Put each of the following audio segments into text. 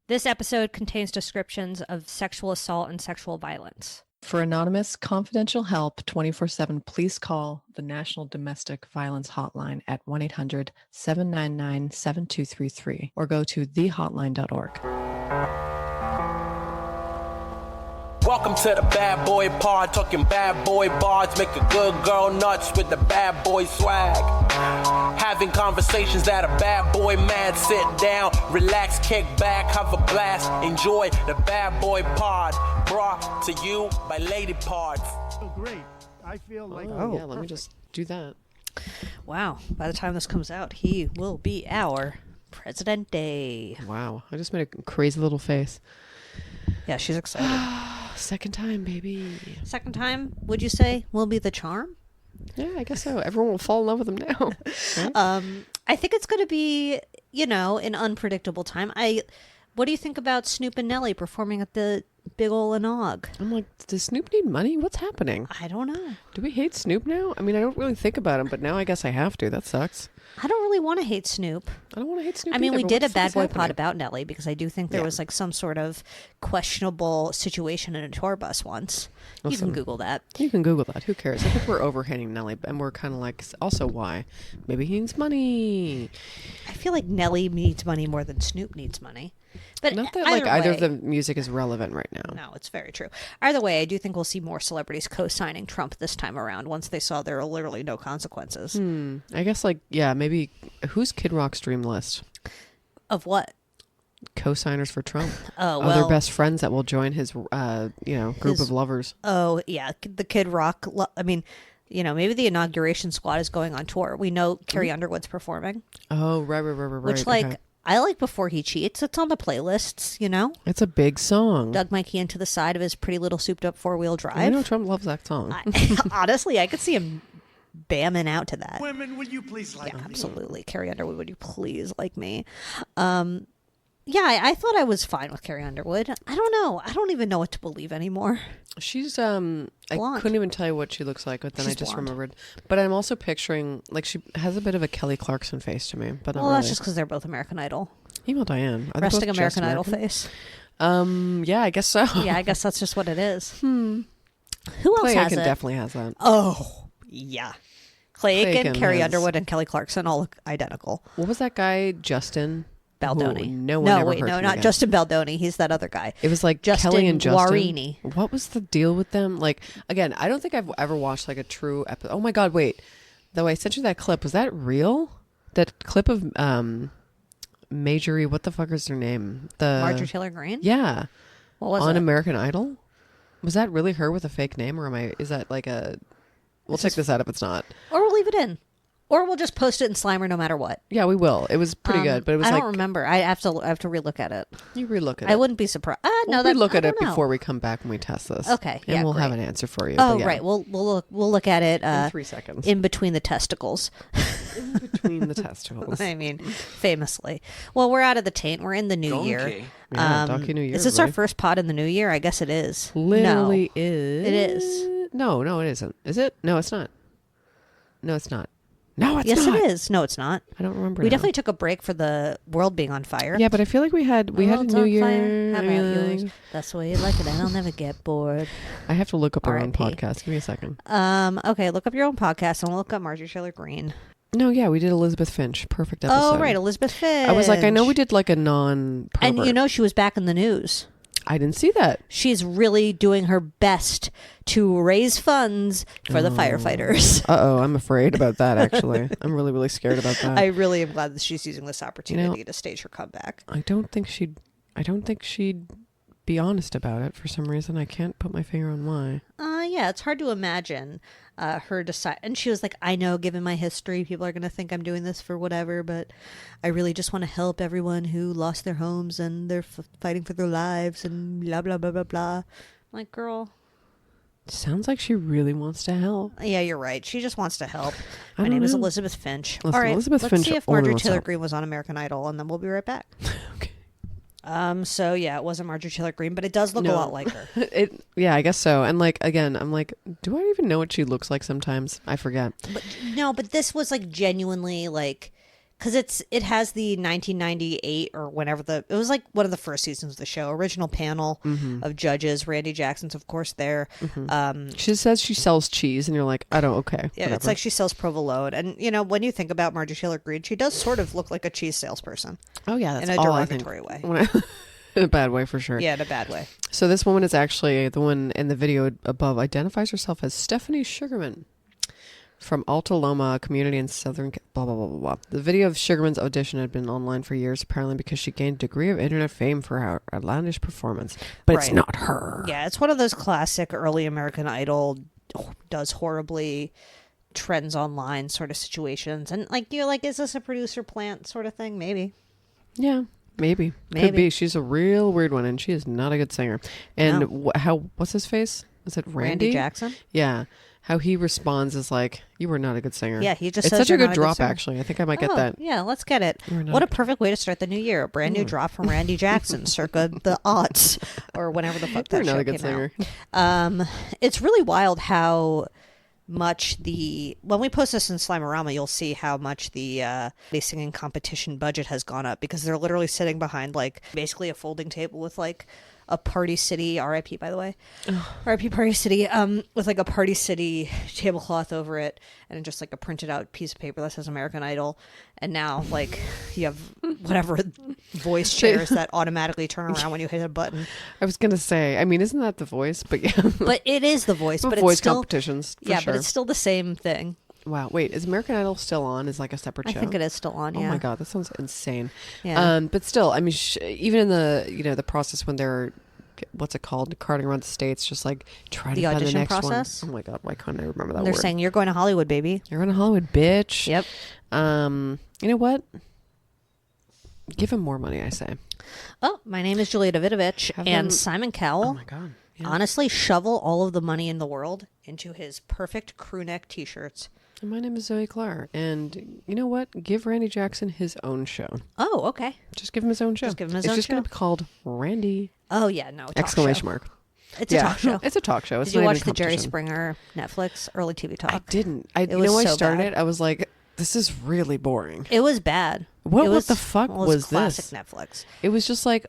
This episode contains descriptions of sexual assault and sexual violence. For anonymous, confidential help 24/7, please call the National Domestic Violence Hotline at 1-800-799-7233 or go to thehotline.org. Welcome to the bad boy pod, talking bad boy bards, make a good girl nuts with the bad boy swag. Having conversations that a bad boy mad, sit down, relax, kick back, have a blast, enjoy the bad boy pod, brought to you by Lady Parts. Oh, great. I feel like... Yeah, let me just do that. Wow, by the time this comes out, he will be our Presidente. Wow, I just made a crazy little face. Yeah, she's excited. Second time, baby. Second time, would you say, will be the charm? Yeah, I guess so. Everyone will fall in love with him now. Right? I think it's going to be, an unpredictable time. What do you think about Snoop and Nelly performing at the Big Ol' Nog? I'm like, does Snoop need money? What's happening? I don't know. Do we hate Snoop now? I mean, I don't really think about him, but now I guess I have to. That sucks. I don't really want to hate Snoop. I don't want to hate Snoop I mean, either, we but did what a the fuck bad is boy happening? pod about Nelly because I do think there was like some sort of questionable situation in a tour bus once. You Listen, can Google that. You can Google that. Who cares? I think we're overhating Nelly, and we're kind of like, also why? Maybe he needs money. I feel like Nelly needs money more than Snoop needs money. But Not that either of way, the music is relevant right now. No, it's very true. Either way, I do think we'll see more celebrities co-signing Trump this time around once they saw there are literally no consequences. I guess maybe who's Kid Rock's dream list? Of what? Co-signers for Trump. Oh, Other well, best friends that will join his group of lovers. Oh, yeah. The Kid Rock. Maybe the inauguration squad is going on tour. We know Carrie Underwood's performing. Oh, right. Which, okay. I like Before He Cheats. It's on the playlists, It's a big song. Doug Mikey into the side of his pretty little souped up four-wheel drive. I know Trump loves that song. Honestly, I could see him bamming out to that. Women, would you please like me? Absolutely. Carrie Underwood, would you please like me? I thought I was fine with Carrie Underwood. I don't know. I don't even know what to believe anymore. She's Blonde. I couldn't even tell you what she looks like, but then She's I just blonde. remembered. But I'm also picturing she has a bit of a Kelly Clarkson face to me, but Well, that's just because they're both American Idol. Email Diane. Are they Resting both just American Idol face. Yeah, I guess so. Yeah, I guess that's just what it is. Who else Clay has Aiken it? definitely has that. Oh, yeah. Clay Aiken, Carrie has- Underwood, and Kelly Clarkson all look identical. What was that guy, Justin? Baldoni. Who no one ever heard from not again. Justin Baldoni. He's that other guy. It was like Justin Kelly and Justin. Guarini. What was the deal with them? Again, I don't think I've ever watched a true episode. Oh my God, wait. Though I sent you that clip. Was that real? That clip of Majorie, what the fuck is her name? Marjorie Taylor Greene? Yeah. What was on it? American Idol? Was that really her with a fake name, or is that we'll check this out if it's not. Or we'll leave it in. Or we'll just post it in Slimer no matter what. Yeah, we will. It was pretty good, but it was I don't remember. I have to relook at it. You relook at it. I wouldn't be surprised. We'll No, relook I at it don't know. before we come back and we test this. Okay, and yeah, we'll have great. an answer for you. Oh, but yeah. right. We'll look at it in 3 seconds. in between the testicles. In between the testicles. I mean, famously. Well, we're out of the taint. We're in the new year. Yeah, Donkey New Year. Is this our everybody. first pod in the new year? I guess it is. Literally No. is. It is. No, it isn't. Is it? No, it's not. No, it's not. No, it's Yes, not. it is. No, it's not. I don't remember. We now. definitely took a break for the world being on fire. Yeah, but I feel like we had a World's New on Year. fire. How about yours? That's the way you like it, and I'll never get bored. I have to look up our own R.I.P. podcast. Give me a second. Okay, look up your own podcast, and we'll look up Marjorie Taylor Greene. No, yeah, we did Elizabeth Finch. Perfect episode. Oh, right, Elizabeth Finch. I was like, I know we did a non-pervert. And she was back in the news. I didn't see that. She's really doing her best to raise funds for the firefighters. Uh-oh, I'm afraid about that, actually. I'm really, really scared about that. I really am glad that she's using this opportunity to stage her comeback. I don't think she'd be honest about it for some reason. I can't put my finger on why. Yeah, it's hard to imagine her decide. And she was like, I know, given my history, people are going to think I'm doing this for whatever, but I really just want to help everyone who lost their homes and they're fighting for their lives and blah, blah, blah, blah, blah. I'm like, girl. Sounds like she really wants to help. Yeah, you're right. She just wants to help. I My don't name is know. Elizabeth Finch. Listen, All right, Elizabeth let's Finch see if only Marjorie wants Taylor help. Greene was on American Idol, and then we'll be right back. Okay. So yeah, it wasn't Marjorie Taylor Greene, but it does look a No. lot like her. Yeah, I guess so. And again, I'm like, do I even know what she looks like sometimes? I forget. But this was genuinely because it has the 1998 or whenever it was like one of the first seasons of the show, original panel of judges. Randy Jackson's of course there. She says she sells cheese, and you're like, I don't. Okay, Yeah, whatever. it's like she sells provolone, and when you think about Marjorie Taylor Greene, she does sort of look like a cheese salesperson. Oh yeah, that's in a all I think. derogatory way. In a bad way, for sure. Yeah, in a bad way. So this woman is actually the one in the video above identifies herself as Stephanie Sugarman from Alta Loma, a community in southern blah, blah, blah, blah, blah. The video of Sugarman's audition had been online for years, apparently because she gained a degree of internet fame for her outlandish performance. But it's Right. not her. Yeah, it's one of those classic early American Idol does horribly trends online sort of situations. And like, you're like, is this a producer plant sort of thing? Maybe. Yeah. Maybe. Could Maybe. be. She's a real weird one, and she is not a good singer. And what's his face? Is it Randy? Jackson? Yeah. How he responds is like, you were not a good singer. Yeah, he just it's says such a you're good not a good drop, singer. actually. I think I might get Oh, that. yeah, let's get it. You're not What a a perfect way to start the new year. A brand new drop from Randy Jackson circa the aughts or whenever the fuck You're that not show a good came singer. out. It's really wild how much when we post this in Slimerama, you'll see how much the singing competition budget has gone up, because they're literally sitting behind like basically a folding table with like a Party City, RIP by the way, RIP Party City, with like a Party City tablecloth over it, and just like a printed out piece of paper that says American Idol. And now like you have whatever voice chairs that automatically turn around when you hit a button. I was going to say, I mean, isn't that the voice? But yeah. But it is the voice, but voice it's still competitions. For yeah, sure. but it's still the same thing. Wow. Wait, is American Idol still on? Is like a separate I show? think it is still on. Oh Yeah. my God, that sounds insane. Yeah. But still, I mean, even in the the process when they're what's it called, carting around the states, just like trying The to find the audition next process? one. Oh my God, why can't I remember that They're word? saying you're going to Hollywood, baby. You're in Hollywood, bitch. Yep. You know what? Give him more money, I say. Oh, my name is Julia Davidovich, Have and them- Simon Oh Cowell. my God. Yeah. Honestly, shovel all of the money in the world into his perfect crew neck T-shirts. And my name is Zoe Clark, and you know what? Give Randy Jackson his own show. Oh, okay. Just give him his own show. Just give him his it's own just going show. to be called Randy! Oh yeah, no. Talk Exclamation show. mark. It's a talk show. It's a talk show. It's Did you not watch even the a Jerry competition. Springer Netflix early TV talk? I didn't. It You was know, I so started bad. it. I was like, this is really boring. It was bad. What It was, the fuck well, it was classic this? Netflix. It was just like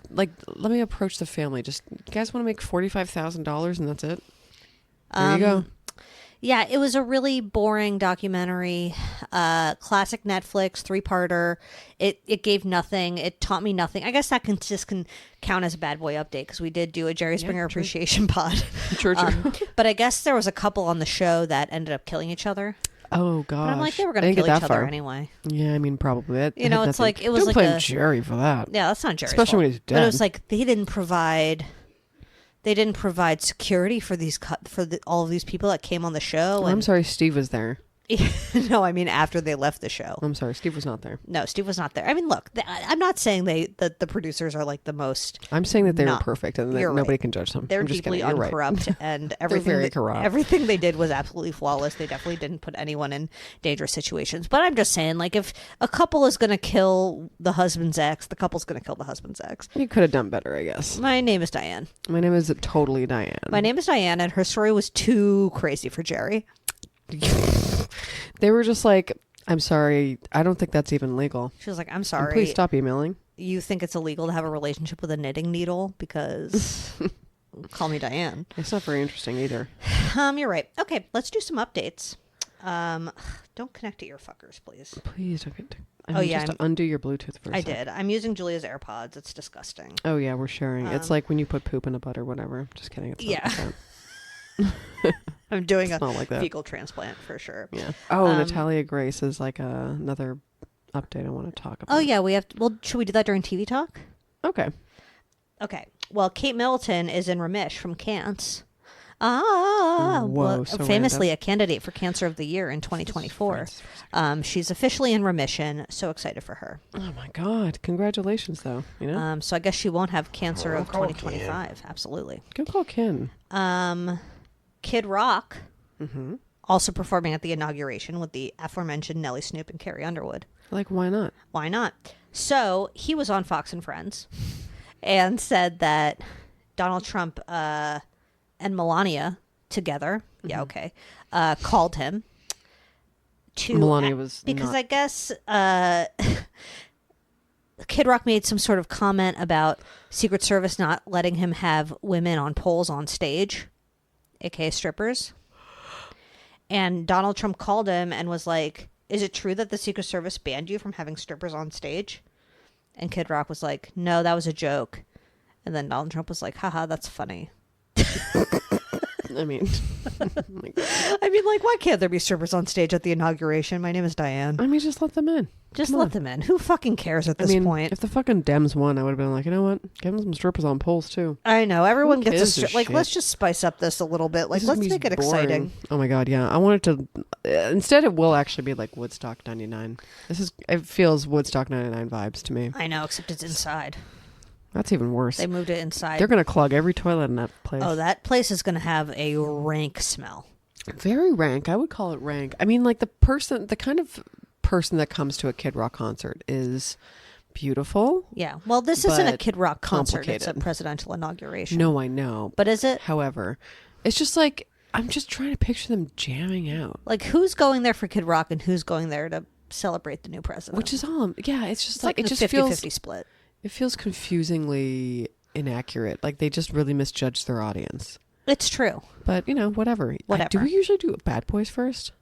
like let me approach the family. Just, you guys want to make $45,000 and that's it. There you go. Yeah, it was a really boring documentary. Classic Netflix 3-parter. It gave nothing. It taught me nothing. I guess that can count as a bad boy update, because we did do a Jerry Springer true. appreciation pod. True. But I guess there was a couple on the show that ended up killing each other. Oh gosh. But I'm like, they were I going to didn't kill get each that other far. anyway. Yeah, I mean, probably. It You know, had it's nothing- like, it was Don't like blame a- Jerry for that. Yeah, that's not Jerry's Especially fault. when he's But it dead. was like they didn't provide security for all of these people that came on the show. Oh, And I'm sorry, Steve was there. no, I mean after they left the show. I'm sorry, Steve was not there. No, Steve was not there. I mean, look, I'm not saying that the producers are like the most. I'm saying that they No, were perfect and that you're nobody right. can judge them. They're I'm just deeply kidding. You're right. uncorrupt, and everything very corrupt. everything they did was absolutely flawless. They definitely didn't put anyone in dangerous situations. But I'm just saying, like, if a couple is going to kill the husband's ex, the couple's going to kill the husband's ex. You could have done better, I guess. My name is Diane. My name is totally Diane. My name is Diane, and her story was too crazy for Jerry. They were just like, I'm sorry, I don't think that's even legal. She was like, I'm And sorry. please stop emailing. You think it's illegal to have a relationship with a knitting needle? Because call me Diane. It's not very interesting either. You're right. Okay, let's do some updates. Don't connect to ear fuckers, please. Please don't get. Oh, yeah, Just undo your Bluetooth for a I sec. did. I'm using Julia's AirPods. It's disgusting. Oh yeah, we're sharing. It's like when you put poop in a butt or whatever. Just kidding. It's not Yeah. like that. I'm doing It's not like that. fecal transplant for sure. Yeah. Oh, Natalia Grace is like another update I want to talk about. Oh yeah, we have. Well, should we do that during TV talk? Okay. Okay. Well, Kate Middleton is in Ramesh from Cannes. Whoa, so famously random. a candidate for Cancer of the Year in 2024. She's officially in remission. So excited for her. Oh my God! Congratulations, though. You know, So I guess she won't have cancer of 2025. Absolutely. go call Ken. Kid Rock Mm-hmm. also performing at the inauguration with the aforementioned Nellie Snoop and Carrie Underwood. Like, why not? Why not? So he was on Fox and Friends and said that Donald Trump and Melania together, called him to Melania was because not- I guess Kid Rock made some sort of comment about Secret Service not letting him have women on poles on stage, aka strippers. And Donald Trump called him and was like, "Is it true that the Secret Service banned you from having strippers on stage?" And Kid Rock was like, "No, that was a joke." And then Donald Trump was like, "Haha, that's funny." I mean, oh my God. I mean, like, why can't there be strippers on stage at the inauguration? My name is Diane. I mean, just let them in. Just Come let on. them in. Who fucking cares at this point? If the fucking Dems won, I would have been like, you know what? Give them some strippers on poles too. I know everyone gets a gives a like. shit? Let's just spice up this a little bit. Like, This is let's gonna be make it boring. exciting. Oh my God, yeah. I want it to. Instead, it will actually be like Woodstock '99. It feels Woodstock '99 vibes to me. I know, except it's inside. That's even worse. They moved it inside. They're gonna clog every toilet in that place. Oh, that place is gonna have a rank smell. Very rank. I would call it rank. I mean, like the kind of person that comes to a Kid Rock concert is beautiful. Yeah. Well, this isn't a But Kid Rock concert. It's a complicated. presidential inauguration. No, I know. But is it? However, it's just like I'm just trying to picture them jamming out. Like, who's going there for Kid Rock and who's going there to celebrate the new president? Which is all. Yeah, it's just it's like like it the just 50-50 feels. split. It feels confusingly inaccurate. Like they just really misjudged their audience. It's true. But whatever. Whatever. Do we usually do Bad Boys first?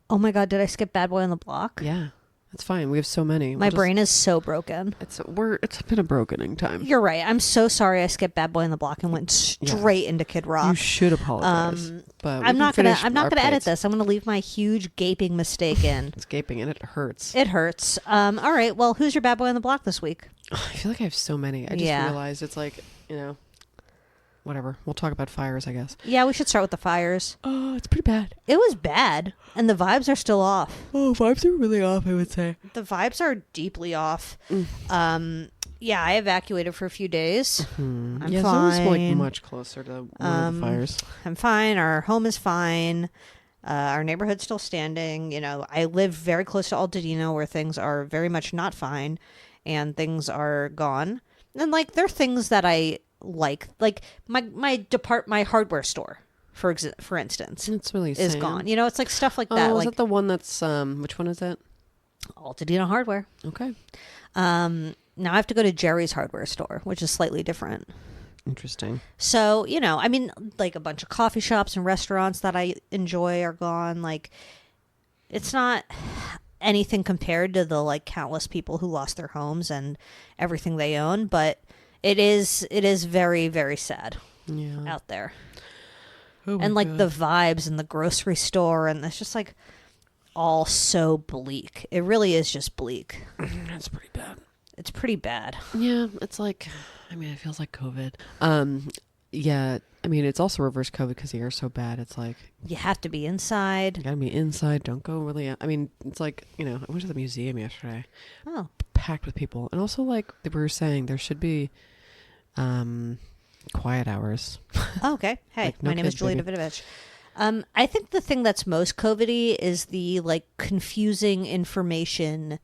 Oh my God, did I skip Bad Boy on the Block? Yeah, that's fine. We have so many. My brain is so broken. It's been a brokening time. You're right. I'm so sorry I skipped Bad Boy on the Block and went straight into Kid Rock. You should apologize. But we I'm can not gonna. finish I'm not our gonna edit plates. this. I'm gonna leave my huge gaping mistake in. It's gaping and it hurts. It hurts. All right. Well, who's your Bad Boy on the Block this week? I feel like I have so many. I just Yeah. realized it's like whatever. We'll talk about fires, I guess. Yeah, we should start with the fires. Oh, it's pretty bad. It was bad, and the vibes are still off. Oh, vibes are really off, I would say. The vibes are deeply off. Yeah, I evacuated for a few days. I'm Yeah, so it was like fine. much closer to one of the fires. I'm fine. Our home is fine. Our neighborhood's still standing. I live very close to Altadena, where things are very much not fine, and things are gone. And there are things that I like my hardware store, for instance, It's really is sad. gone. It's like stuff like Oh, that. is Like that the one that's which one is that? Altadena Hardware. Okay. Now I have to go to Jerry's hardware store, which is slightly different. Interesting. So, I mean, like a bunch of coffee shops and restaurants that I enjoy are gone. Like, it's not anything compared to the countless people who lost their homes and everything they own, but it is very, very sad Yeah. out there. Oh my And God. the vibes in the grocery store, and it's just all so bleak. It really is just bleak. That's pretty bad. It's pretty bad. Yeah, it's like, it feels like COVID. Yeah, it's also reverse COVID because the air's so bad. It's like You have to be inside. you gotta be inside. Don't go really. It's like I went to the museum yesterday, Oh, packed with people, and also like we were saying, there should be quiet hours. okay. Hey, Like, no my name is kids, Julia baby. Davidovich. I think the thing that's most COVID-y is the confusing information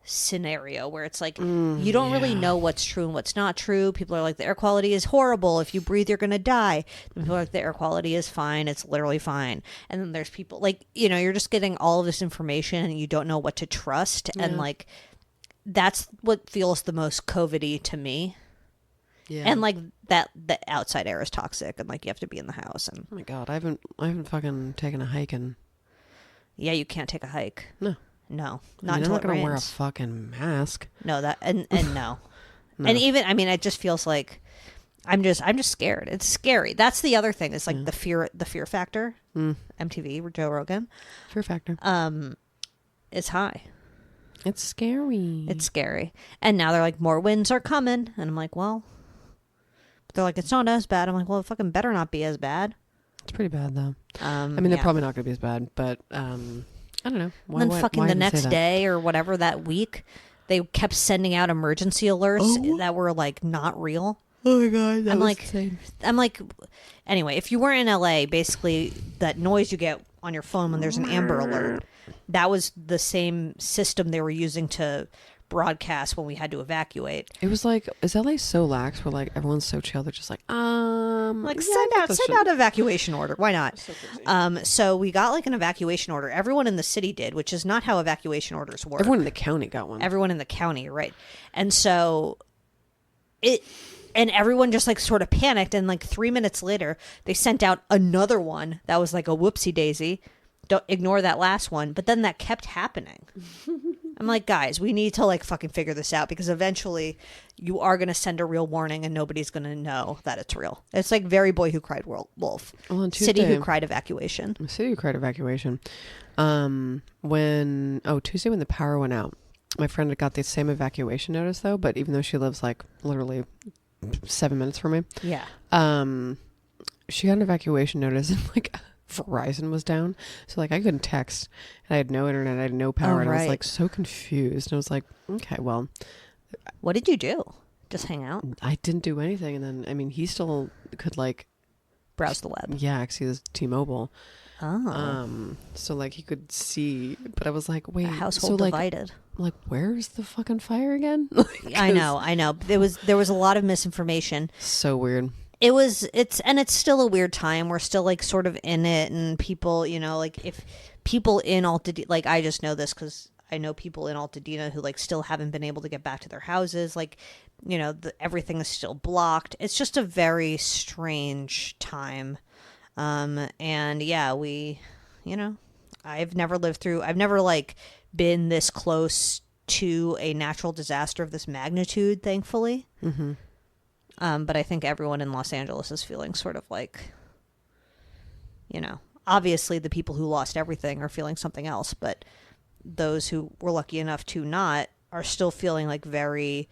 scenario where it's you don't really know what's true and what's not true. People are like, the air quality is horrible. If you breathe, you're going to die. And people are like, the air quality is fine. It's literally fine. And then there's people you're just getting all of this information and you don't know what to trust. And that's what feels the most COVID-y to me. Yeah. And that the outside air is toxic and you have to be in the house. And oh my God, I haven't fucking taken a hike in. yeah, you can't take a hike. No. No, I'm not until not it gonna wear a rains. fucking mask. No, that and no. And even it just feels like I'm just scared. It's scary. That's the other thing. It's the fear factor. MTV, Joe Rogan. Fear factor. Is high. It's scary. It's scary. And now they're more winds are coming, and I'm like, well, but they're it's not as bad. I'm like, well, it fucking better not be as bad. It's pretty bad though. They're yeah. probably not gonna be as bad, but I don't know. And then fucking the next day or whatever that week, they kept sending out emergency alerts that were not real. Oh my God, that I'm was insane. Anyway, if you were in LA, basically that noise you get on your phone when there's an Amber Alert, that was the same system they were using to broadcast when we had to evacuate. It was is LA so lax where everyone's so chill? They're just Like yeah, send out evacuation order. Why not? So we got like an evacuation order. Everyone in the city did, which is not how evacuation orders work. Everyone in the county got one. Everyone in the county, right? And so everyone just like sort of panicked, and like 3 minutes later they sent out another one that was like a whoopsie daisy. Don't ignore that last one. But then that kept happening. I'm like, guys, we need to like fucking figure this out, because eventually you are going to send a real warning and nobody's going to know that it's real. It's like Very Boy Who Cried Wolf. Well, on City Tuesday, Who Cried Evacuation. City Who Cried Evacuation. Tuesday when the power went out, my friend had got the same evacuation notice though, but even though she lives like literally 7 minutes from me. Yeah. She got an evacuation notice and like Verizon was down. So like I couldn't text, and I had no internet, I had no power, and I was like so confused. And I was like, okay, well. What did you do? Just hang out? I didn't do anything. And then, I mean, he still could like browse the web. Yeah, because he was T-Mobile. Oh. So like he could see, but I was like, wait, a household so, divided. Like, where's the fucking fire again? I know. There was a lot of misinformation. So weird. It's still a weird time. We're still like sort of in it, and people, like if people in Altadena, like I just know this because I know people in Altadena who like still haven't been able to get back to their houses. Like, everything is still blocked. It's just a very strange time. And yeah, I've never like been this close to a natural disaster of this magnitude, thankfully. Mm-hmm. But I think everyone in Los Angeles is feeling sort of like, obviously the people who lost everything are feeling something else, but those who were lucky enough to not are still feeling like very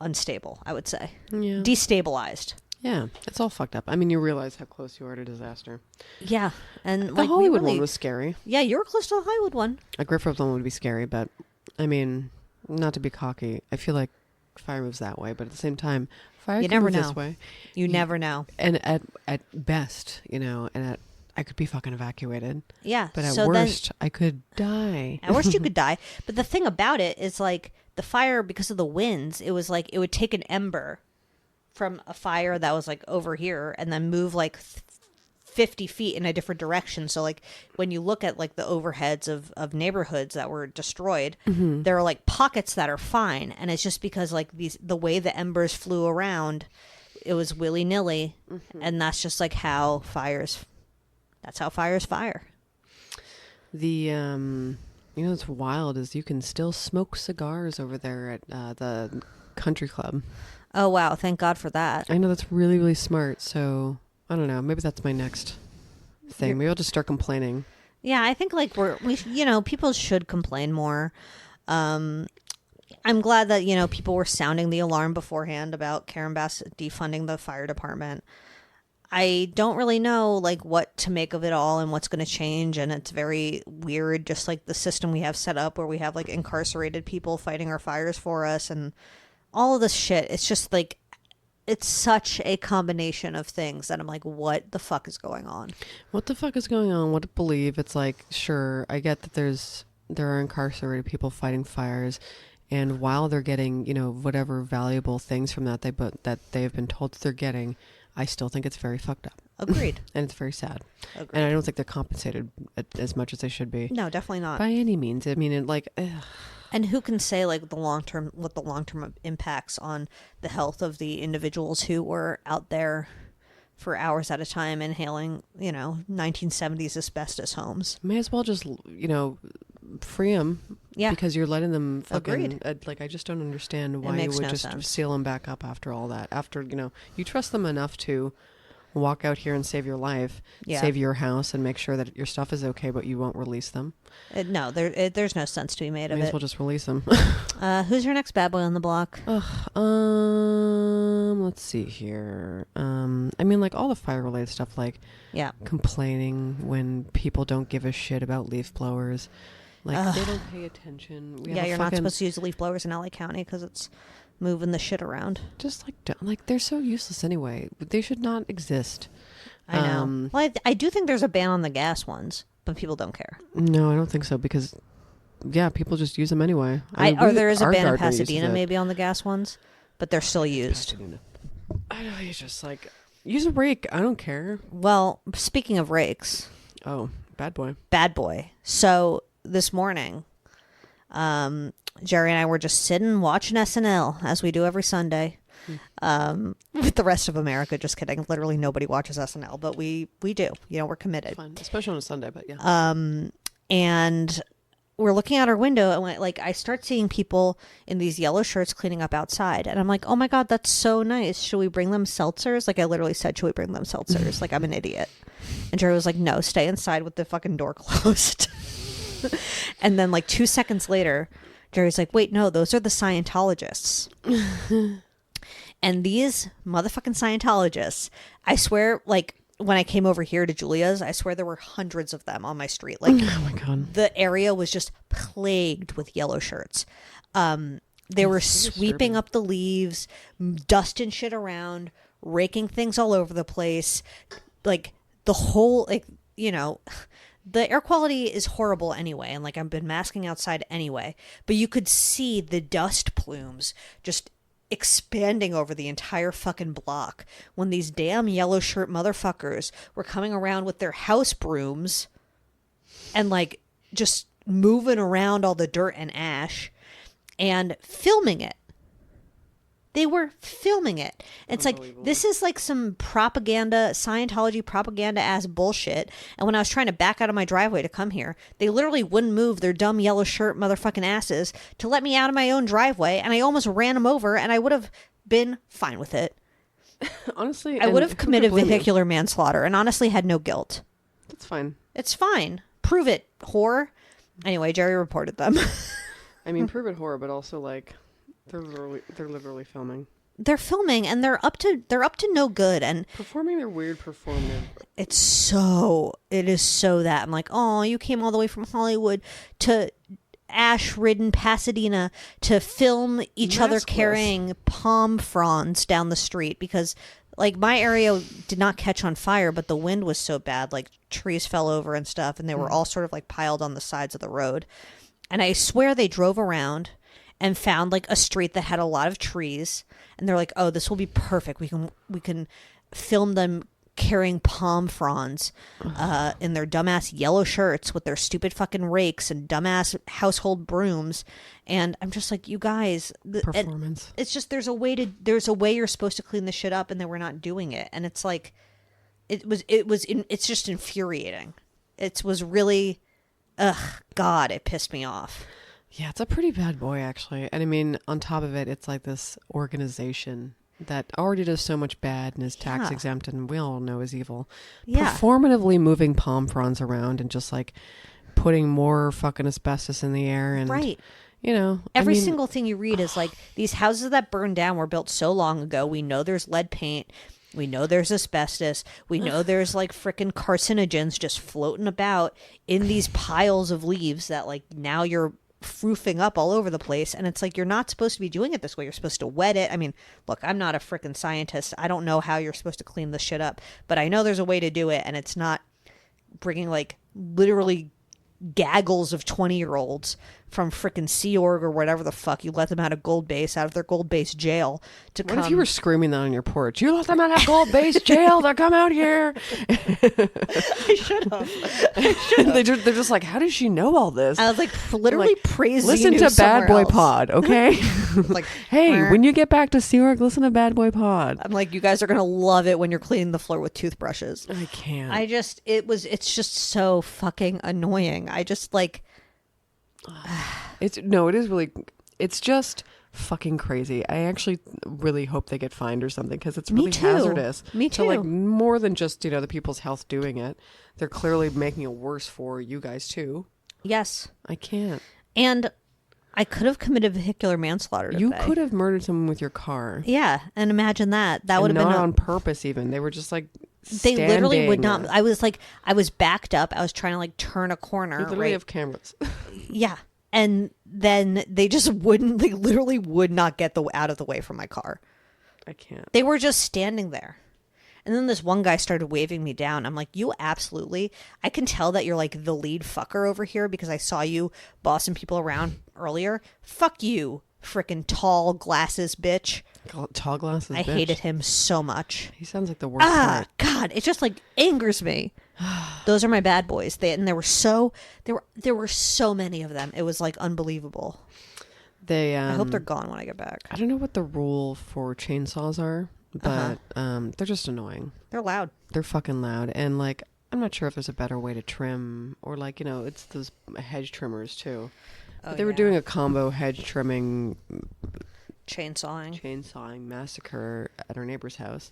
unstable, I would say. Yeah. Destabilized. Yeah, it's all fucked up. I mean, you realize how close you are to disaster. Yeah. And the Hollywood one was scary. Yeah, you were close to the Hollywood one. A Griffith one would be scary, but I mean, not to be cocky, I feel like fire moves that way, but at the same time, fire you can never move know. this way. You never know. And at best, I could be fucking evacuated. Yeah. But at worst, I could die. At worst, you could die. But the thing about it is, like, the fire, because of the winds, it was like it would take an ember from a fire that was like over here and then move like 50 feet in a different direction. So like when you look at like the overheads of neighborhoods that were destroyed, mm-hmm. there are like pockets that are fine. And it's just because like the way the embers flew around, it was willy-nilly. Mm-hmm. And that's just like how fires fire. The, what's wild is you can still smoke cigars over there at the country club. Oh, wow. Thank God for that. I know, that's really, really smart. So, I don't know. Maybe that's my next thing. Maybe I'll just start complaining. Yeah, I think like people should complain more. I'm glad that, people were sounding the alarm beforehand about Karen Bass defunding the fire department. I don't really know like what to make of it all and what's going to change. And it's very weird, just like the system we have set up where we have like incarcerated people fighting our fires for us and all of this shit. It's just like, it's such a combination of things that I'm like, what the fuck is going on? What the fuck is going on? What to believe? It's like, sure, I get that there are incarcerated people fighting fires, and while they're getting, whatever valuable things from that they've been told that they're getting, I still think it's very fucked up. Agreed. And it's very sad. Agreed. And I don't think they're compensated as much as they should be. No, definitely not. By any means. I mean, ugh. And who can say like what the long-term impacts on the health of the individuals who were out there for hours at a time inhaling, 1970s asbestos homes. May as well just, free them. Yeah. Because you're letting them fucking, Agreed. I just don't understand why you would just seal them back up after all that. After, you trust them enough to walk out here and save your life, save your house, and make sure that your stuff is okay, but you won't release them. No, there's no sense to be made of it. May as well just release them. Who's your next bad boy on the block? Let's see here. I mean, like all the fire-related stuff, like complaining when people don't give a shit about leaf blowers. Like, they don't pay attention. You're not supposed to use leaf blowers in LA County because it's moving the shit around. Just they're so useless anyway. They should not exist. I know. Well, I do think there's a ban on the gas ones, but people don't care. No, I don't think so because, people just use them anyway. Or there is a ban in Pasadena maybe on the gas ones, but they're still used. Pasadena. I know, it's just like... Use a rake. I don't care. Well, speaking of rakes, Oh, bad boy. bad boy. So this morning, Jerry and I were just sitting watching SNL as we do every Sunday. With the rest of America, just kidding. Literally nobody watches SNL, but we do. You know, we're committed. Fun, especially on a Sunday. But yeah. And we're looking out our window, and I start seeing people in these yellow shirts cleaning up outside, and I'm like, oh my god, that's so nice. Should we bring them seltzers? Like, I literally said, should we bring them seltzers? Like, I'm an idiot. And Jerry was like, no, stay inside with the fucking door closed. And then like 2 seconds later, Jerry's like, wait, no, those are the Scientologists. And these motherfucking Scientologists, I swear, like, when I came over here to Julia's, I swear there were hundreds of them on my street. Like, Oh my god. the area was just plagued with yellow shirts. They were sweeping up the leaves, dusting shit around, raking things all over the place. Like, the whole, like, you know, the air quality is horrible anyway. And like, I've been masking outside anyway, but you could see the dust plumes just expanding over the entire fucking block when these damn yellow shirt motherfuckers were coming around with their house brooms and like just moving around all the dirt and ash and filming it. They were filming it. It's like, this is like some propaganda, Scientology propaganda ass bullshit. And when I was trying to back out of my driveway to come here, they literally wouldn't move their dumb yellow shirt motherfucking asses to let me out of my own driveway. And I almost ran them over, and I would have been fine with it. Honestly, I would have who could committed blame you? vehicular manslaughter and honestly had no guilt. That's fine. It's fine. Prove it, whore. Anyway, Jerry reported them. I mean, prove it horror, but also like they're literally filming. They're filming, and they're up to no good, and Performing their weird performative. it is so that I'm like, oh, you came all the way from Hollywood to ash-ridden Pasadena to film each other Maskless. carrying palm fronds down the street, because like my area did not catch on fire, but the wind was so bad, like trees fell over and stuff, and they were all sort of like piled on the sides of the road. And I swear they drove around and found like a street that had a lot of trees, and they're like, oh, this will be perfect. We can film them carrying palm fronds in their dumbass yellow shirts with their stupid fucking rakes and dumbass household brooms. And I'm just like, you guys, Performance. it's just there's a way you're supposed to clean this shit up, and then we're not doing it. And it's like it's just infuriating. It was really, God, it pissed me off. Yeah, it's a pretty bad boy, actually. And I mean, on top of it, it's like this organization that already does so much bad and is tax exempt, and we all know is evil. Yeah. Performatively moving palm fronds around and just like putting more fucking asbestos in the air. And, Right. you know, Every single thing you read is like, these houses that burned down were built so long ago. We know there's lead paint. We know there's asbestos. We know there's like freaking carcinogens just floating about in these piles of leaves that like now you're roofing up all over the place. And it's like, you're not supposed to be doing it this way. You're supposed to wet it. I mean, look, I'm not a freaking scientist. I don't know how you're supposed to clean this shit up, but I know there's a way to do it. And it's not bringing like literally gaggles of 20-year-olds from frickin' Sea Org or whatever the fuck you let them out of Gold Base, out of their Gold Base jail to what come. if you were screaming that on your porch? You let them out of Gold Base jail to come out here. I should have. They're just like, how does she know all this? I was like, literally praising. Listen to Bad Boy Pod, okay? Like, hey, when you get back to Sea Org, listen to Bad Boy Pod. I'm like, you guys are gonna love it when you're cleaning the floor with toothbrushes. I can't. It's just so fucking annoying. I just like, it is really, it's just fucking crazy. I actually really hope they get fined or something, because it's really too. hazardous. Me So like, too. more than just, the people's health doing it, they're clearly making it worse for you guys too. yes. I can't. And I could have committed vehicular manslaughter today. You could have murdered someone with your car. Yeah, and imagine that. That And would have been not on purpose even. They were just like They literally would standing. not. I was backed up. I was trying to like turn a corner. You literally right? have cameras. Yeah. And then they just wouldn't, they literally would not get out of the way from my car. I can't. They were just standing there. And then this one guy started waving me down. I'm like, you absolutely, I can tell that you're like the lead fucker over here because I saw you bossing people around earlier. Fuck you. Frickin' tall glasses bitch. Tall glasses. I bitch. hated him so much. He sounds like the worst part. God, it just like angers me. Those are my bad boys. There were so many of them. It was like unbelievable. I hope they're gone when I get back. I don't know what the rule for chainsaws are, but they're just annoying. They're loud. They're fucking loud, and like I'm not sure if there's a better way to trim, or like it's those hedge trimmers too. But they were doing a combo hedge trimming, chainsawing massacre at our neighbor's house.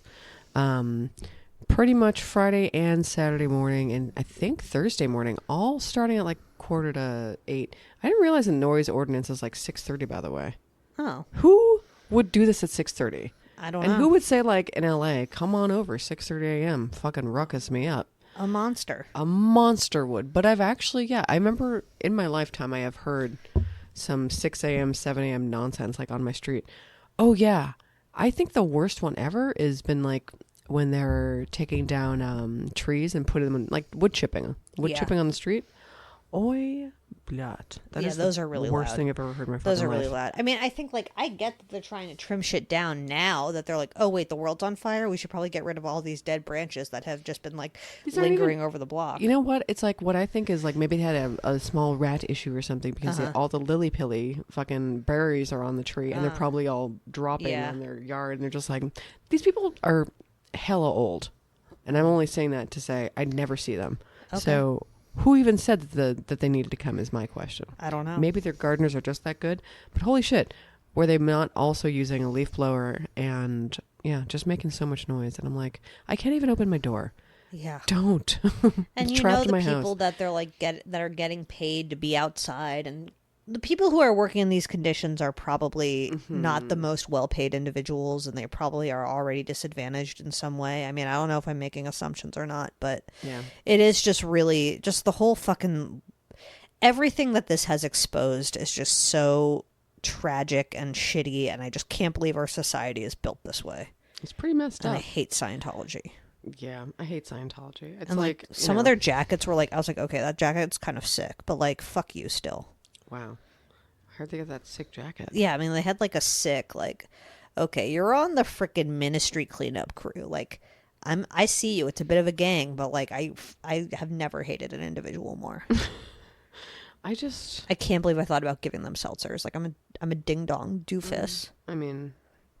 Pretty much Friday and Saturday morning, and I think Thursday morning, all starting at like 7:45. I didn't realize the noise ordinance is like 6:30. By the way, who would do this at 6:30? I don't know. And who would say like in LA, come on over 6:30 a.m. fucking ruckus me up? A monster would. But I've actually, I remember in my lifetime I have heard some 6 a.m., 7 a.m. nonsense like on my street. Oh yeah, I think the worst one ever has been like when they're taking down trees and putting them in, like wood chipping on the street. Oi, blood. Those are really worst loud. thing I've ever heard in my fucking Those are really life. loud. I mean, I think like I get that they're trying to trim shit down now that they're like, oh wait, the world's on fire. We should probably get rid of all these dead branches that have just been like lingering over the block. You know what? It's like what I think is like maybe they had a small rat issue or something because all the lily-pilly fucking berries are on the tree and they're probably all dropping on their yard and they're just like, these people are hella old. And I'm only saying that to say I'd never see them. Okay. So who even said that they needed to come is my question. I don't know. Maybe their gardeners are just that good. But holy shit, were they not also using a leaf blower and just making so much noise? And I'm like, I can't even open my door. Yeah. Don't. And you know the people that they're like that are getting paid to be outside, and the people who are working in these conditions are probably not the most well-paid individuals, and they probably are already disadvantaged in some way. I mean, I don't know if I'm making assumptions or not, but it is just really just the whole fucking everything that this has exposed is just so tragic and shitty, and I just can't believe our society is built this way. It's pretty messed up. I hate Scientology. Yeah, I hate Scientology. It's and like some of their jackets were like, I was like, okay, that jacket's kind of sick, but like, fuck you still. Wow. How'd they get that sick jacket? Yeah, I mean, they had like a sick, like, okay, you're on the frickin' ministry cleanup crew. Like, I see you. It's a bit of a gang, but like, I have never hated an individual more. I can't believe I thought about giving them seltzers. Like, I'm a ding dong doofus. I mean,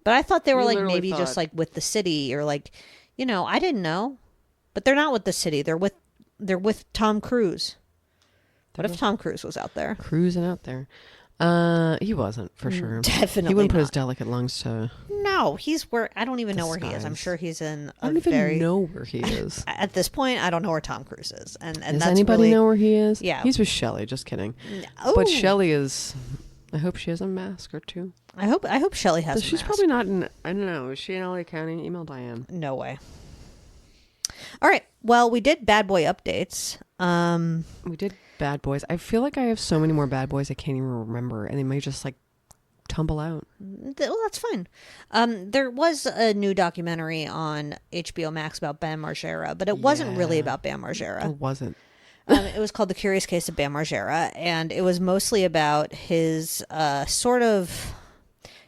but I thought they were like maybe just like with the city or like, I didn't know, but they're not with the city. They're with Tom Cruise. What if Tom Cruise was out there? Cruising out there. He wasn't, for sure. Definitely He wouldn't put not. his delicate lungs to... No, he's where... I don't even know where he is. I'm sure he's in a I don't even know where he is. At this point, I don't know where Tom Cruise is. And Does that's anybody really... know where he is? Yeah. He's with Shelley, just kidding. Oh. But Shelley is... I hope she has a mask or two. I hope Shelley has a She's mask. probably not in... I don't know. Is she in LA County? Email Diane. No way. All right. Well, we did Bad Boy updates. We did Bad Boys. I feel like I have so many more Bad Boys I can't even remember, and they may just like tumble out. Well, that's fine. There was a new documentary on HBO Max about Bam Margera, but it wasn't really about Bam Margera. It wasn't. It was called The Curious Case of Bam Margera, and it was mostly about his sort of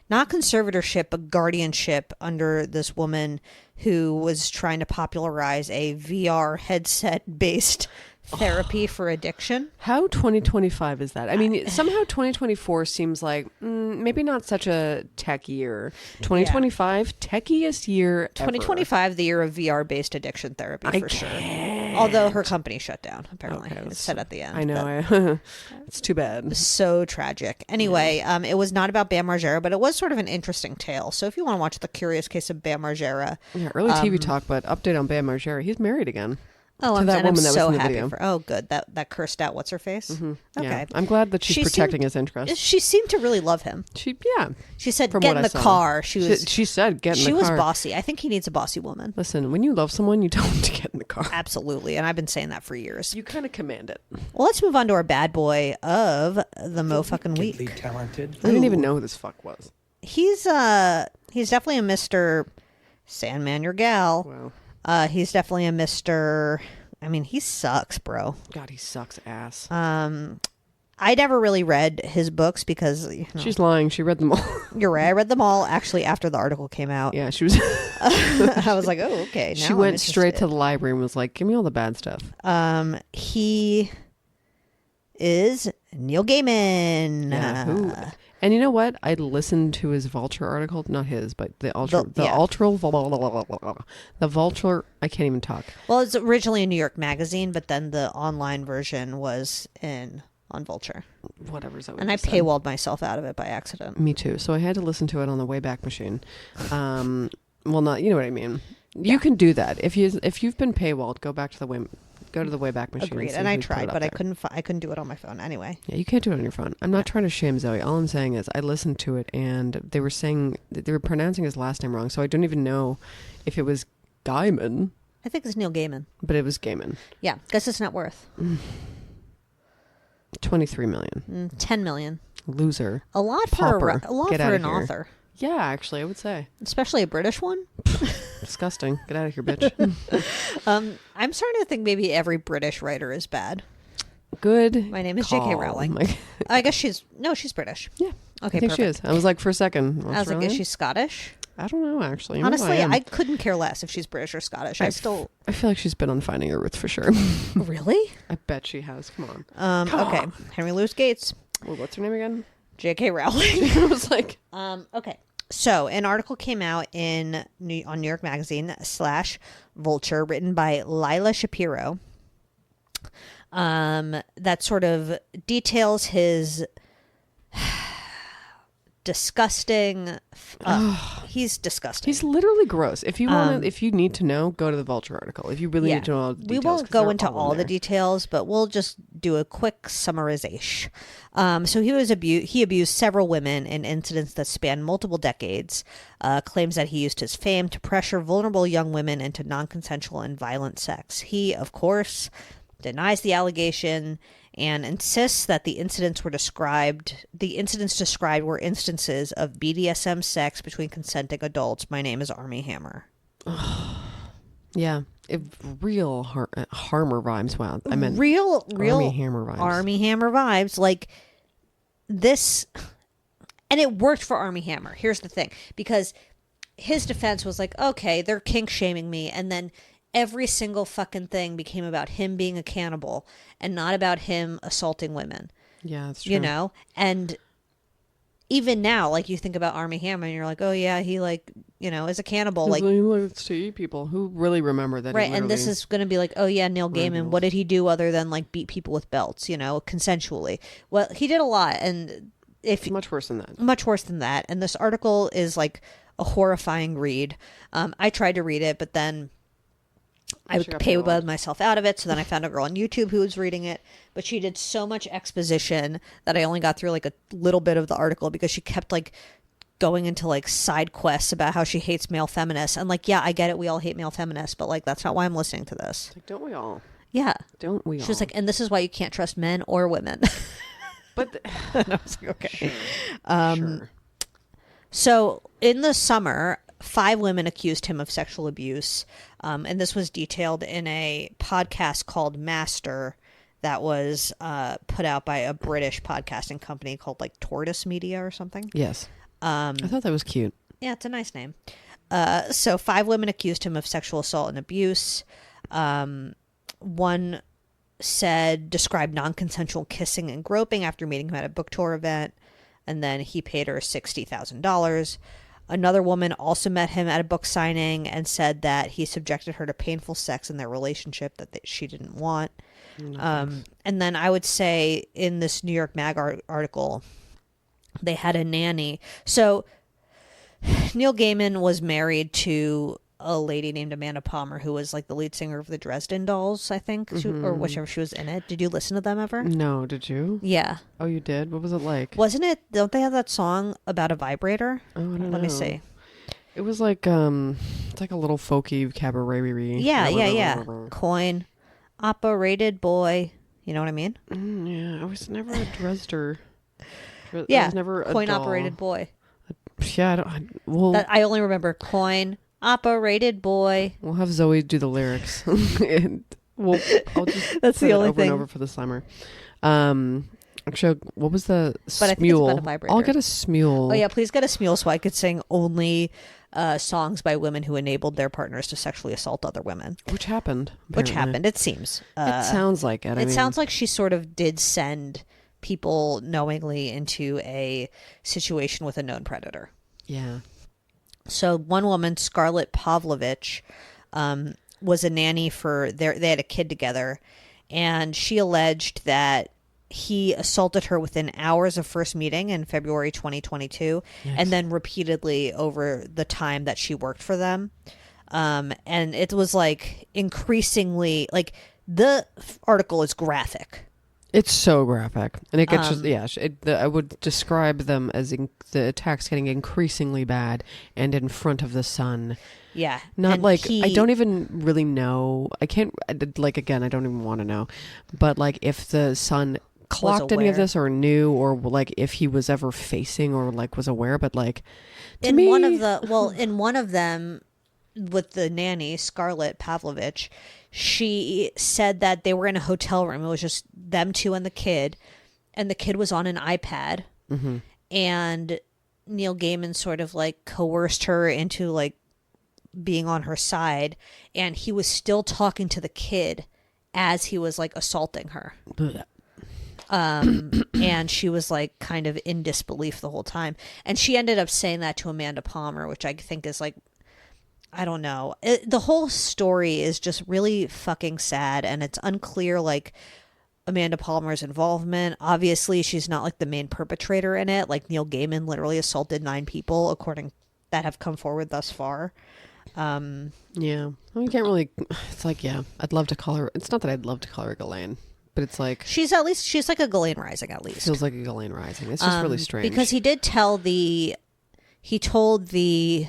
not conservatorship, but guardianship under this woman who was trying to popularize a VR headset-based therapy for addiction. How 2025 is that? I mean, somehow 2024 seems like maybe not such a tech year. 2025, techiest year ever. 2025, the year of VR-based addiction therapy, for sure. Although her company shut down, apparently. Okay, It said at the end. I know. It's too bad. So tragic. Anyway, it was not about Bam Margera, but it was sort of an interesting tale. So if you want to watch The Curious Case of Bam Margera... Yeah, early TV talk, but update on Bam Margera. He's married again. Oh, to I'm that woman that so was in the happy video. for. Oh, good. That cursed out. What's her face? Mm-hmm. Okay, Yeah. I'm glad that she's protecting his interests. She seemed to really love him. She said, From "Get what in I the saw. car." She said, "Get in the car." She was bossy. I think he needs a bossy woman. Listen, when you love someone, you tell them to get in the car. Absolutely, and I've been saying that for years. You kind of command it. Well, let's move on to our bad boy of the mo fucking week. Talented. I didn't even know who this fuck was. He's definitely a Mr. Sandman, your gal. Wow. He's definitely a Mr. I mean, he sucks, bro. God, he sucks ass. I never really read his books because She's lying. She read them all. you're right. I read them all actually after the article came out. Yeah, she was. I was like, oh, okay. Now She I'm went straight to interested. the library and was like, "Give me all the bad stuff." He is Neil Gaiman. Yeah. Who? And you know what? I listened to his Vulture article. Not his, but the Vulture. I can't even talk. Well, it's originally a New York magazine, but then the online version was on Vulture. Whatever's that. And I paywalled myself out of it by accident. Me too. So I had to listen to it on the Wayback Machine. Well, not. You know what I mean. You can do that if you've been paywalled. Go to the Wayback Machine. Agreed. see And I who put it tried, up but I there. couldn't do it on my phone anyway. Yeah, you can't do it on your phone. I'm not trying to shame Zoe. All I'm saying is I listened to it and they were saying they were pronouncing his last name wrong. So I don't even know if it was Gaiman, I think it's Neil Gaiman. but it was Gaiman. Yeah. Guess his net worth. 23 million. 10 million. Loser. A lot Pauper. for a lot Get for outta an here. author, Yeah, actually, I would say. especially a British one. Disgusting. Get out of here, bitch. I'm starting to think maybe every British writer is bad. Good. My name is J.K. call. Rowling. My- I guess she's British. yeah. Okay, I think perfect. she is. I was like, for a second. I was like, is she Scottish? I don't know, actually. Maybe Honestly, am. I couldn't care less if she's British or Scottish. I feel like she's been on Finding Her Roots for sure. really. I bet she has. Come on. Okay, Henry Louis Gates, Well, what's her name again? J.K. Rowling. I was like, Okay, so an article came out on New York Magazine / Vulture, written by Lila Shapiro. That sort of details his disgusting. He's disgusting. he's literally gross. If you want to, if you need to know, go to the Vulture article. If you really need to know all the details. We won't 'cause go they're into all the in there. details, but we'll just do a quick summarization. So he abused several women in incidents that span multiple decades. Claims that he used his fame to pressure vulnerable young women into non-consensual and violent sex. He, of course, denies the allegation and insists that the incidents described were instances of BDSM sex between consenting adults. My name is Armie Hammer. Yeah, real Harmer vibes. Wow, I meant real Armie Hammer vibes. Armie Hammer vibes, like this, and it worked for Armie Hammer. Here's the thing, because his defense was like, okay, they're kink shaming me, and then every single fucking thing became about him being a cannibal and not about him assaulting women. Yeah, that's true. You know, and even now, like, you think about Armie Hammer and you're like, oh yeah, he, like, you know, is a cannibal. Like, he likes to eat people. Who really remember that? right, and this is going to be like, oh yeah, Neil Gaiman, what did he do other than, like, beat people with belts, you know, consensually? Well, he did a lot, and much worse than that. Much worse than that. And this article is, like, a horrifying read. I tried to read it, but then I paywalled myself out of it. So then I found a girl on YouTube who was reading it, but she did so much exposition that I only got through, like, a little bit of the article because she kept, like, going into, like, side quests about how she hates male feminists. And, like, yeah, I get it. We all hate male feminists, but, like, that's not why I'm listening to this. Like, don't we all? Yeah. Don't we all? She was like, and this is why you can't trust men or women. But and I was like, okay. Sure. So in the summer, 5 women accused him of sexual abuse. And this was detailed in a podcast called Master that was put out by a British podcasting company called, like, Tortoise Media or something. Yes. I thought that was cute. Yeah, it's a nice name. So 5 women accused him of sexual assault and abuse. One described non-consensual kissing and groping after meeting him at a book tour event, and then he paid her $60,000. Another woman also met him at a book signing and said that he subjected her to painful sex in their relationship that she didn't want. And then I would say in this New York Mag article, they had a nanny. So Neil Gaiman was married to a lady named Amanda Palmer, who was, like, the lead singer of the Dresden Dolls, I think, or whichever she was in it. Did you listen to them ever? No, did you? Yeah. Oh, you did? What was it like? Wasn't it? Don't they have that song about a vibrator? Oh, I don't know. Let me see. It was like it's like a little folky cabaret. Yeah. Coin, operated boy. You know what I mean? Yeah, I was never a Dresder. Yeah. I was never a coin doll. operated boy. Yeah, I only remember coin operated boy. We'll have Zoe do the lyrics. And I'll just That's play the it only over thing. and over for the summer. Actually, what was the But I think it's about a smule? vibrator. I'll get a smule. Oh yeah, please get a smule so I could sing only songs by women who enabled their partners to sexually assault other women. Which happened. Which apparently. happened, it seems. It sounds like it. It sounds like she sort of did send people knowingly into a situation with a known predator. Yeah. So one woman, Scarlett Pavlovich, was a nanny for they had a kid together, and she alleged that he assaulted her within hours of first meeting in February 2022, and then repeatedly over the time that she worked for them. And it was like increasingly, like, the article is graphic. It's so graphic, and it gets I would describe them as the attacks getting increasingly bad and in front of the sun. Yeah, Not and like I don't even really know. I can't like again. I don't even want to know, but like if the son clocked any of aware. this or knew, or like if he was ever facing or like was aware, but like to in me, one of them with the nanny, Scarlett Pavlovich, she said that they were in a hotel room. It was just them two and the kid was on an iPad, and Neil Gaiman sort of like coerced her into like being on her side, and he was still talking to the kid as he was like assaulting her. And she was like kind of in disbelief the whole time, and she ended up saying that to Amanda Palmer, which I think is like, I don't know. The whole story is just really fucking sad, and it's unclear like Amanda Palmer's involvement. Obviously, she's not like the main perpetrator in it. Like Neil Gaiman literally assaulted 9 people, according that have come forward thus far. yeah, I mean, can't really. It's like I'd love to call her. It's not that I'd love to call her Ghislaine, but it's like She's like a Ghislaine Rising at least. feels like a Ghislaine Rising. It's just really strange Because he told the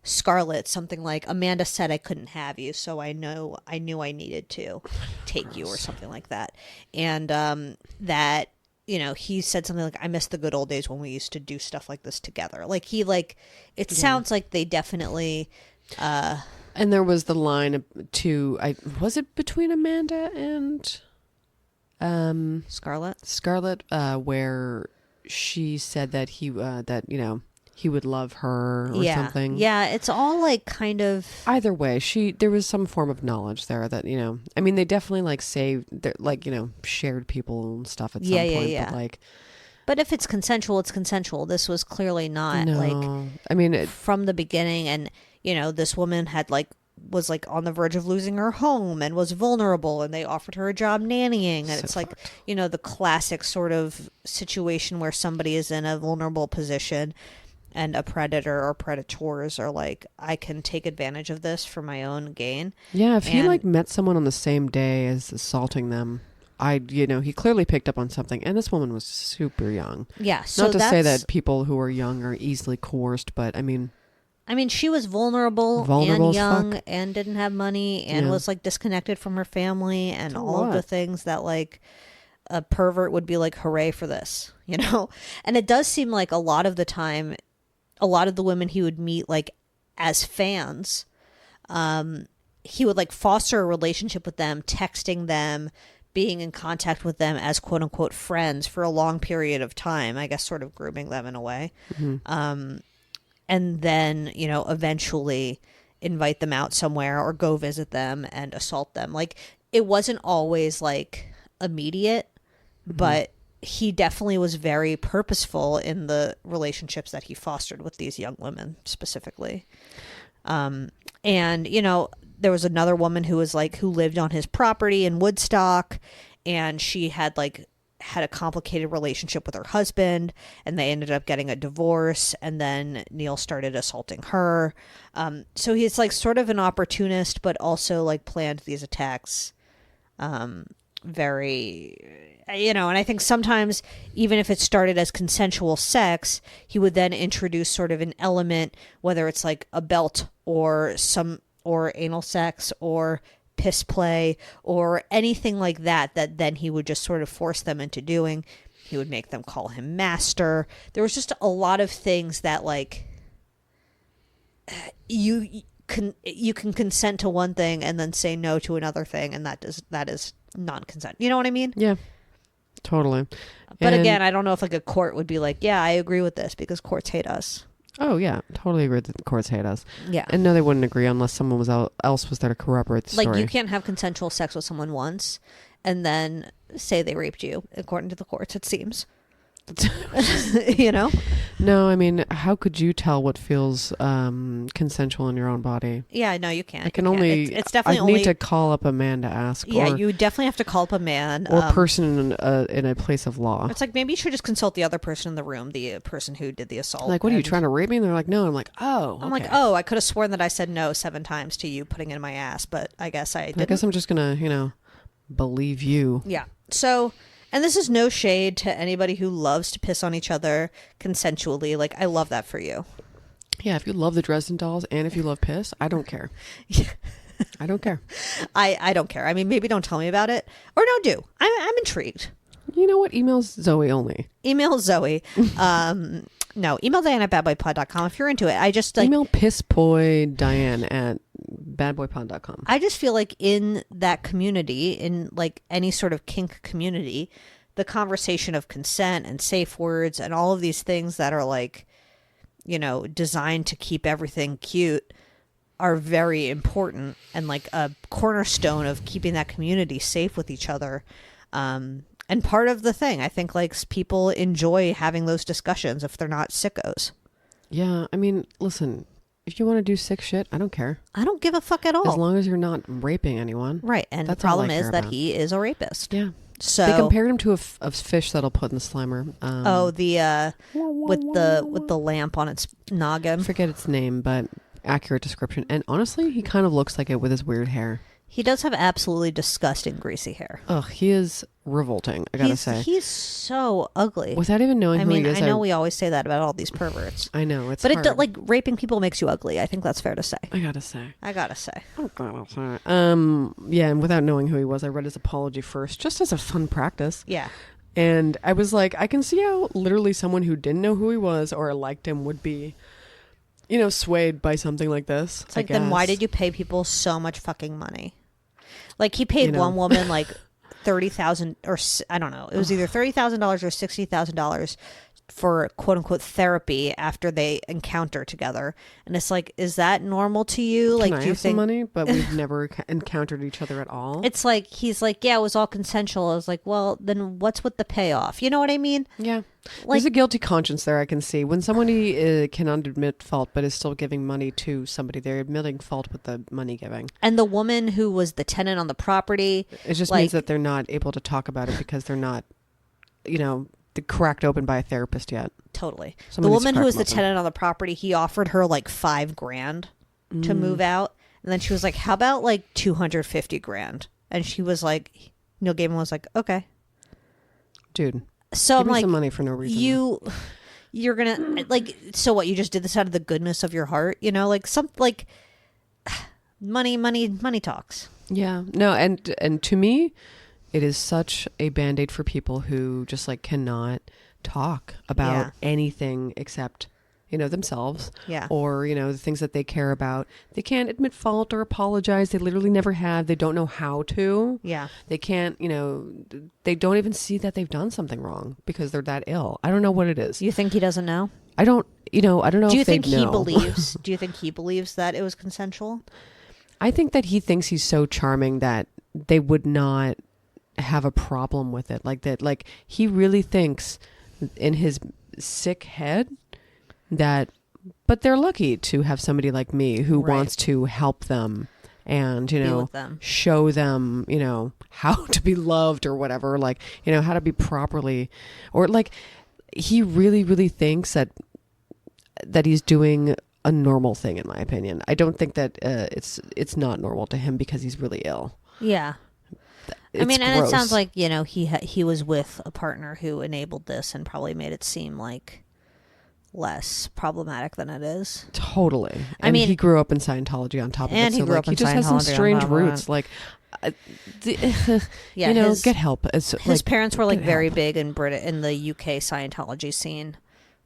Scarlett something like, Amanda said I couldn't have you, so I knew I needed to take you, or something like that. And that, you know, he said something like, I miss the good old days when we used to do stuff like this together. Like it sounds like they definitely And there was the line was it between Amanda and Scarlett, where she said that he would love her or something. Yeah, it's all like kind of. Either way, there was some form of knowledge there that, I mean, they definitely like shared people and stuff at some point. Yeah. But like, But if it's consensual, it's consensual. This was clearly not. no, Like, I mean, from the beginning, and this woman was like on the verge of losing her home and was vulnerable, and they offered her a job nannying, and it's like fucked. the classic sort of situation where somebody is in a vulnerable position, and a predator or predators are like, I can take advantage of this for my own gain. Yeah, if he like met someone on the same day as assaulting them, he clearly picked up on something. And this woman was super young. Yeah, so not to say that people who are young are easily coerced, but I mean, she was vulnerable Vulnerable and as young fuck. and didn't have money and Yeah. was like disconnected from her family and a all of the lot. things that like a pervert would be like, hooray for this, And it does seem like a lot of the time, a lot of the women he would meet like as fans, he would like foster a relationship with them, texting them, being in contact with them as quote unquote friends for a long period of time, I guess sort of grooming them in a way. And then, eventually invite them out somewhere or go visit them and assault them. Like, it wasn't always like immediate, but he definitely was very purposeful in the relationships that he fostered with these young women specifically. And, there was another woman who lived on his property in Woodstock, and she had a complicated relationship with her husband, and they ended up getting a divorce, and then Neil started assaulting her. So he's like sort of an opportunist, but also like planned these attacks very, and I think sometimes even if it started as consensual sex, he would then introduce sort of an element, whether it's like a belt or anal sex or piss play or anything like that then he would just sort of force them into doing. He would make them call him master. There was just a lot of things that like you can consent to one thing and then say no to another thing, and that is non-consent. You know what I mean? Yeah. Totally. But And- again, I don't know if like a court would be like, yeah, I agree with this because courts hate us. Oh yeah, totally agree that the courts hate us. Yeah. And no, they wouldn't agree unless someone else was there to corroborate the Like story. you can't have consensual sex with someone once and then say they raped you, according to the courts, it seems. You know? No, I mean, how could you tell what feels consensual in your own body? Yeah, no, you can't. I can You can't. only. It's definitely I only. need to call up a man to ask. Yeah, or, you definitely have to call up a man. or person in a place of law. It's like maybe you should just consult the other person in the room, the person who did the assault. Like, what are you and- trying to rape me? And they're like, no. I'm like, oh. I'm like, okay. oh, I could have sworn that I said no 7 times to you putting it in my ass, but I guess I didn't. I guess I'm just gonna, believe you. Yeah. So, and this is no shade to anybody who loves to piss on each other consensually. Like, I love that for you. Yeah, if you love the Dresden Dolls and if you love piss, I don't care. I don't care. I don't care. I mean, maybe don't tell me about it, or no, do. I'm intrigued. You know what? Emails Zoe only. Email Zoe. No, email Diane at badboypod.com if you're into it. I just like Email pissboydiane at badboypod.com. I just feel like in that community, in like any sort of kink community, the conversation of consent and safe words and all of these things that are like, designed to keep everything cute are very important and like a cornerstone of keeping that community safe with each other. And part of the thing, I think, like people enjoy having those discussions if they're not sickos. Yeah, I mean, listen, if you want to do sick shit, I don't care. I don't give a fuck at all. As long as you're not raping anyone. Right. And That's the all problem I is care that about. he is a rapist. Yeah. So They compared him to a fish that'll put in the slimer. with the lamp on its noggin. I forget its name, but accurate description. And honestly, he kind of looks like it with his weird hair. He does have absolutely disgusting greasy hair. Ugh, he is revolting, I gotta say. He's so ugly. Without even knowing I who mean, he is. I know we always say that about all these perverts. I know, it's But hard. like raping people makes you ugly. I think that's fair to say. I gotta say. Yeah, and without knowing who he was, I read his apology first, just as a fun practice. Yeah. And I was like, I can see how literally someone who didn't know who he was or liked him would be, swayed by something like this. It's like, then why did you pay people so much fucking money? Like, he paid one woman like $30,000 or I don't know. It was either $30,000 or $60,000 for quote unquote therapy after they encounter together. And it's like, is that normal to you? Like, Can I do you have some think money? But we've never encountered each other at all. it's like, he's like, yeah, it was all consensual. I was like, well, then what's with the payoff? You know what I mean? Yeah. Like- There's a guilty conscience there, I can see. When somebody cannot admit fault but is still giving money to somebody, they're admitting fault with the money giving. And the woman who was the tenant on the property, It just like, means that they're not able to talk about it because they're not, cracked open by a therapist yet. totally. Someone The needs to woman who crack was them the open. tenant on the property, he offered her like $5,000 to move out. And then she was like, how about like $250,000? And she was like, Neil Gaiman was like, okay. Dude, So give I'm me like, some money for no reason. you're gonna like, so what? You just did this out of the goodness of your heart, like money talks. Yeah. No, and to me, it is such a Band-Aid for people who just like cannot talk about Yeah. anything except, themselves. Yeah. Or, the things that they care about. They can't admit fault or apologize. They literally never have. They don't know how to. Yeah. They can't, they don't even see that they've done something wrong because they're that ill. I don't know what it is. You think he doesn't know? I don't know Do you if they think he know. believes? Do you think he believes that it was consensual? I think that he thinks he's so charming that they would not have a problem with it. Like he really thinks in his sick head that, but they're lucky to have somebody like me who Right. wants to help them and, with them. show them, how to be loved or whatever, like, how to be properly, or like, he really, really thinks that he's doing a normal thing, in my opinion. I don't think that it's not normal to him because he's really ill. Yeah. It's I mean, and gross. it sounds like, he was with a partner who enabled this and probably made it seem like less problematic than it is. Totally. I And mean- he grew up in Scientology on top of And it. he So grew like, up in he just has some Scientology on strange top of it. roots. Like, Yeah, his- get help. His parents were like get very help. big in in the UK Scientology scene,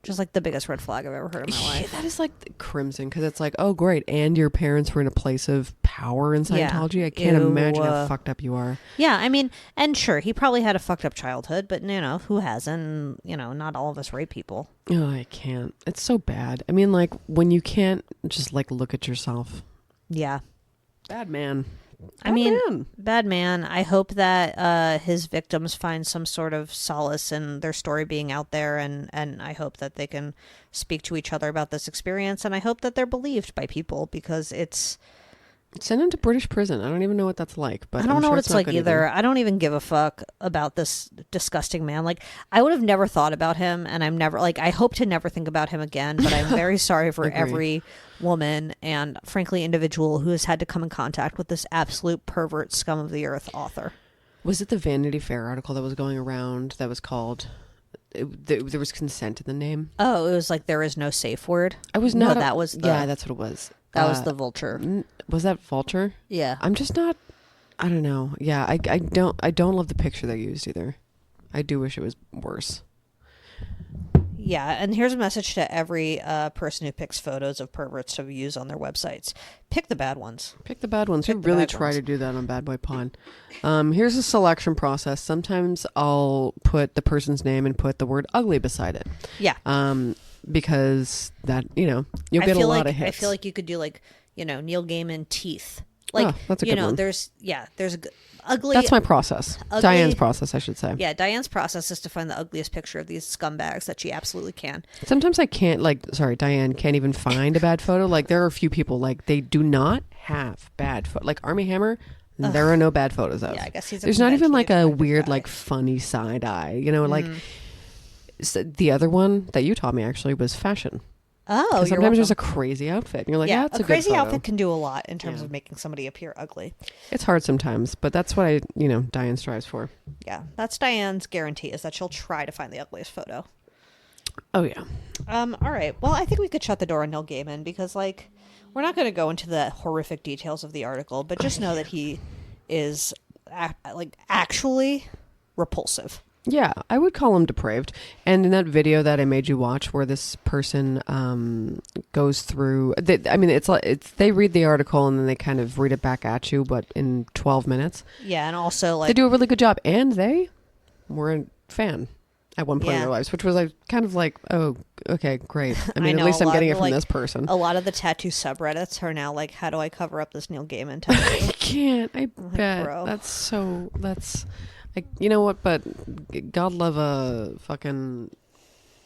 which is like the biggest red flag I've ever heard in my Yeah, life. that is like crimson because it's like, oh, great. And your parents were in a place of power in Yeah. Scientology. I can't Ew. imagine how fucked up you are. Yeah, I mean, and sure, he probably had a fucked up childhood, but who hasn't? Not all of us rape people. Oh, I can't. It's so bad. I mean, like, when you can't just, like, look at yourself. Yeah. Bad man. I mean, bad man. I hope that his victims find some sort of solace in their story being out there, and I hope that they can speak to each other about this experience, and I hope that they're believed by people, because it's... Send him to British prison. I don't even know what that's like, but I don't I'm know sure what it's it's not like good either. I don't even give a fuck about this disgusting man. Like, I would have never thought about him, and I'm never, like, I hope to never think about him again, but I'm very sorry for Agree. every woman and, frankly, individual who has had to come in contact with this absolute pervert scum of the earth author. Was it the Vanity Fair article that was going around that was called... there was consent in the name? Oh, it was like, there is no safe word? I was No, not... that was the... Yeah, that's what it was. That was the vulture. Was that Vulture? Yeah. I'm just not... I don't know. Yeah, I don't love the picture they used either. I do wish it was worse. Yeah, and here's a message to every person who picks photos of perverts to use on their websites. Pick the bad ones. Pick the bad ones. Pick We the really bad try ones. to do that on Bad Boy Pod. Here's a selection process. Sometimes I'll put the person's name and put the word ugly beside it. Yeah. Because that, you'll get a lot of hits. I feel like you could do like, Neil Gaiman teeth. Like, that's a good one. there's a good, ugly. That's my process. ugly- Diane's process, I should say. Yeah, Diane's process is to find the ugliest picture of these scumbags that she absolutely can. Sometimes I can't, Diane can't even find a bad photo. Like, there are a few people, like, they do not have bad photo. Like, Army Hammer, there are no bad photos of. Yeah, I guess he's a There's not even, like, a conventionally weird, attractive like, guy. funny side eye. Like, so the other one that you taught me, actually, was fashion. Oh, Sometimes there's a crazy outfit. And you're like, yeah, it's a crazy good photo. outfit can do a lot in terms of making somebody appear ugly. It's hard sometimes, but that's what Diane strives for. Yeah, that's Diane's guarantee, is that she'll try to find the ugliest photo. Oh, yeah. All right. Well, I think we could shut the door on Neil Gaiman, because, like, we're not going to go into the horrific details of the article, but just know that he is, actually repulsive. Yeah, I would call him depraved. And in that video that I made you watch, where this person goes through, they read the article and then they kind of read it back at you, but in 12 minutes. Yeah, and also, like... They do a really good job, and they were a fan at one point in Yeah. their lives, which was like kind of like, oh, okay, great. I mean, know, at least a I'm lot getting of it from the, this person. A lot of the tattoo subreddits are now like, how do I cover up this Neil Gaiman tattoo? I can't. I bet. bro. That's like, you know what? But God love a fucking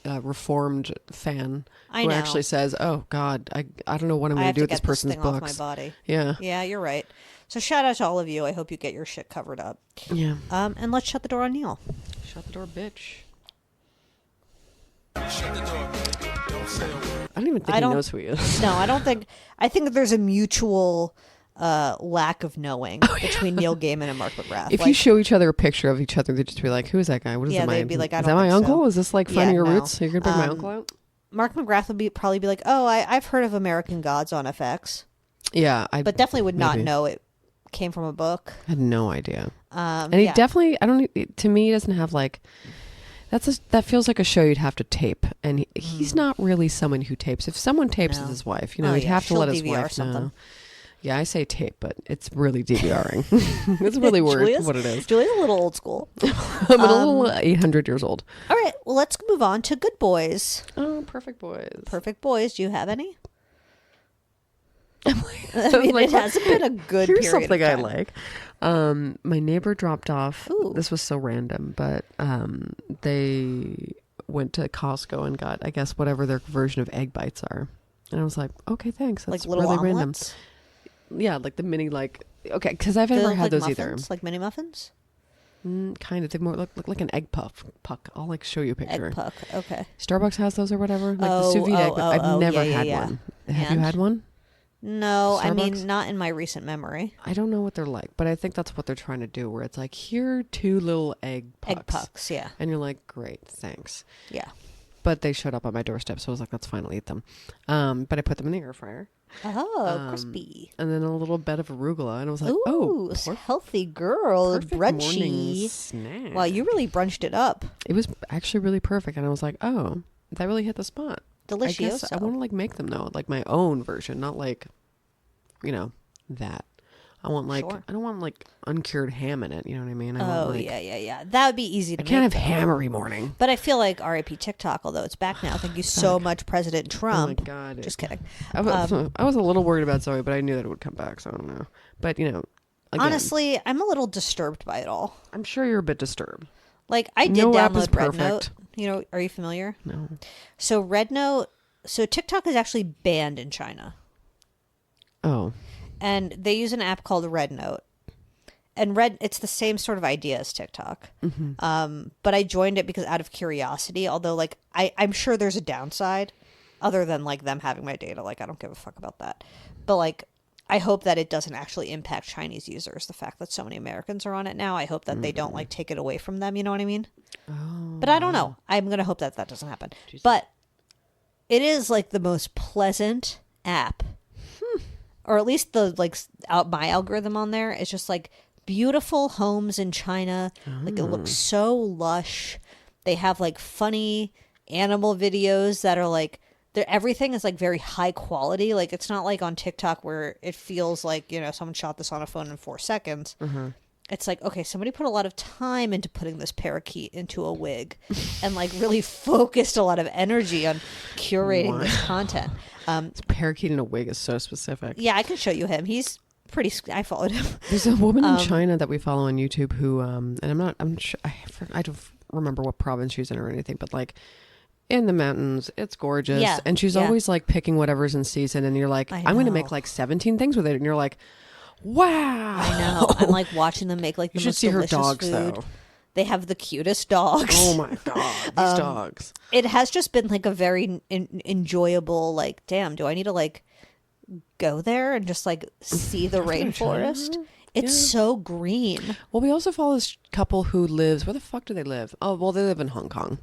reformed fan I who know. actually says, "Oh God, I don't know what I'm I going have to do to with this get this person's thing off books." my body. Yeah, Yeah, you're right. So shout out to all of you. I hope you get your shit covered up. yeah. And let's shut the door on Neil. Shut the door, bitch. I don't even think he knows who he is. No, I don't think. I think that there's a mutual lack of knowing between Neil Gaiman and Mark McGrath. If you show each other a picture of each other, they'd just be like, "Who is that guy? What is Yeah, that? they'd be like, "I is don't that my think so." uncle? Is this like finding your no. roots? You're gonna bring my uncle out?" Mark McGrath would probably be like, "Oh, I've heard of American Gods on FX," Yeah, but definitely would not maybe. know it came from a book. I had no idea. And he yeah. definitely, to me, he doesn't have like, that feels like a show you'd have to tape. And he's not really someone who tapes. If someone tapes No. as his wife, Oh, he'd yeah, have to she'll let his DVR wife something. know. Yeah, I say tape, but it's really DVRing. It's really weird what it is. Julia's a little old school. I'm a little 800 years old. All right, well, let's move on to Good Boys. Oh, perfect boys. Perfect Boys. Do you have any? I'm I mean, like, it hasn't been a good Here's period something of I time. like. My neighbor dropped off. Ooh. This was so random, but they went to Costco and got, I guess, whatever their version of egg bites are. And I was like, okay, thanks. That's Like little really omelets? random. Yeah, like the mini, okay, because I've Do they never look had like those muffins? Like mini muffins? either. Kind of. They more look like an egg puck. I'll like show you a picture. Egg puck. Okay. Starbucks has those or whatever. Like the Oh, sous vide egg. oh, But oh, I've oh, never yeah, had yeah. one. Have And? you had one? No, I mean, Starbucks? not in my recent memory. I don't know what they're like, but I think that's what they're trying to do, where it's like, here are 2 little egg pucks. Egg pucks, yeah. And you're like, great, thanks. Yeah. But they showed up on my doorstep, so I was like, let's finally eat them. But I put them in the air fryer. Oh, crispy. And then a little bed of arugula, and I was like, Ooh, oh, healthy girl, perfect morning brunchy. snack. Wow, you really brunched it up. It was actually really perfect, and I was like, oh, that really hit the spot. I guess Delicioso. I want to like make them though, like my own version, not like, that. I want like Sure. I don't want like uncured ham in it. You know what I mean? I Oh, want, like, yeah. That would be easy to I make. can't have though. hammery morning. But I feel like R.I.P. TikTok, although it's back now. Thank you so much, President Trump. Oh my god! Just kidding. I was a little worried about Zoe, but I knew that it would come back, so I don't know. But again, Honestly, I'm a little disturbed by it all. I'm sure you're a bit disturbed. Like, I did No app is download Red Note. perfect. You know, are you familiar? No. So Red Note, so TikTok is actually banned in China. Oh. And they use an app called Red Note. And it's the same sort of idea as TikTok. But I joined it because out of curiosity, although like I'm sure there's a downside other than like them having my data. Like I don't give a fuck about that. But like I hope that it doesn't actually impact Chinese users. The fact that so many Americans are on it now, I hope that they don't like take it away from them. You know what I mean? Oh. But I don't know. I'm going to hope that doesn't happen. But it is like the most pleasant app. Or at least the like my algorithm on there is just like beautiful homes in China. Like it looks so lush. They have like funny animal videos that are like everything is like very high quality. Like it's not like on TikTok where it feels like, you know, someone shot this on a phone in 4 seconds. It's like, okay, somebody put a lot of time into putting this parakeet into a wig and like really focused a lot of energy on curating this content. This parakeet in a wig is so specific. Yeah, I can show you him. He's pretty. I followed him. There's a woman in China that we follow on YouTube who, and I'm sure, I don't remember what province she's in or anything, but like in the mountains, it's gorgeous. Yeah, and she's always like picking whatever's in season, and you're like, I'm going to make like 17 things with it, and you're like, wow. I know. I'm like watching them make like the You should most see her delicious dogs food. though. They have the cutest dogs. Oh my god, these dogs. It has just been like a very enjoyable. Like, damn, do I need to like go there and just like see the rainforest? It's so green. Well, we also follow this couple who lives. Where the fuck do they live? Oh, well, they live in Hong Kong.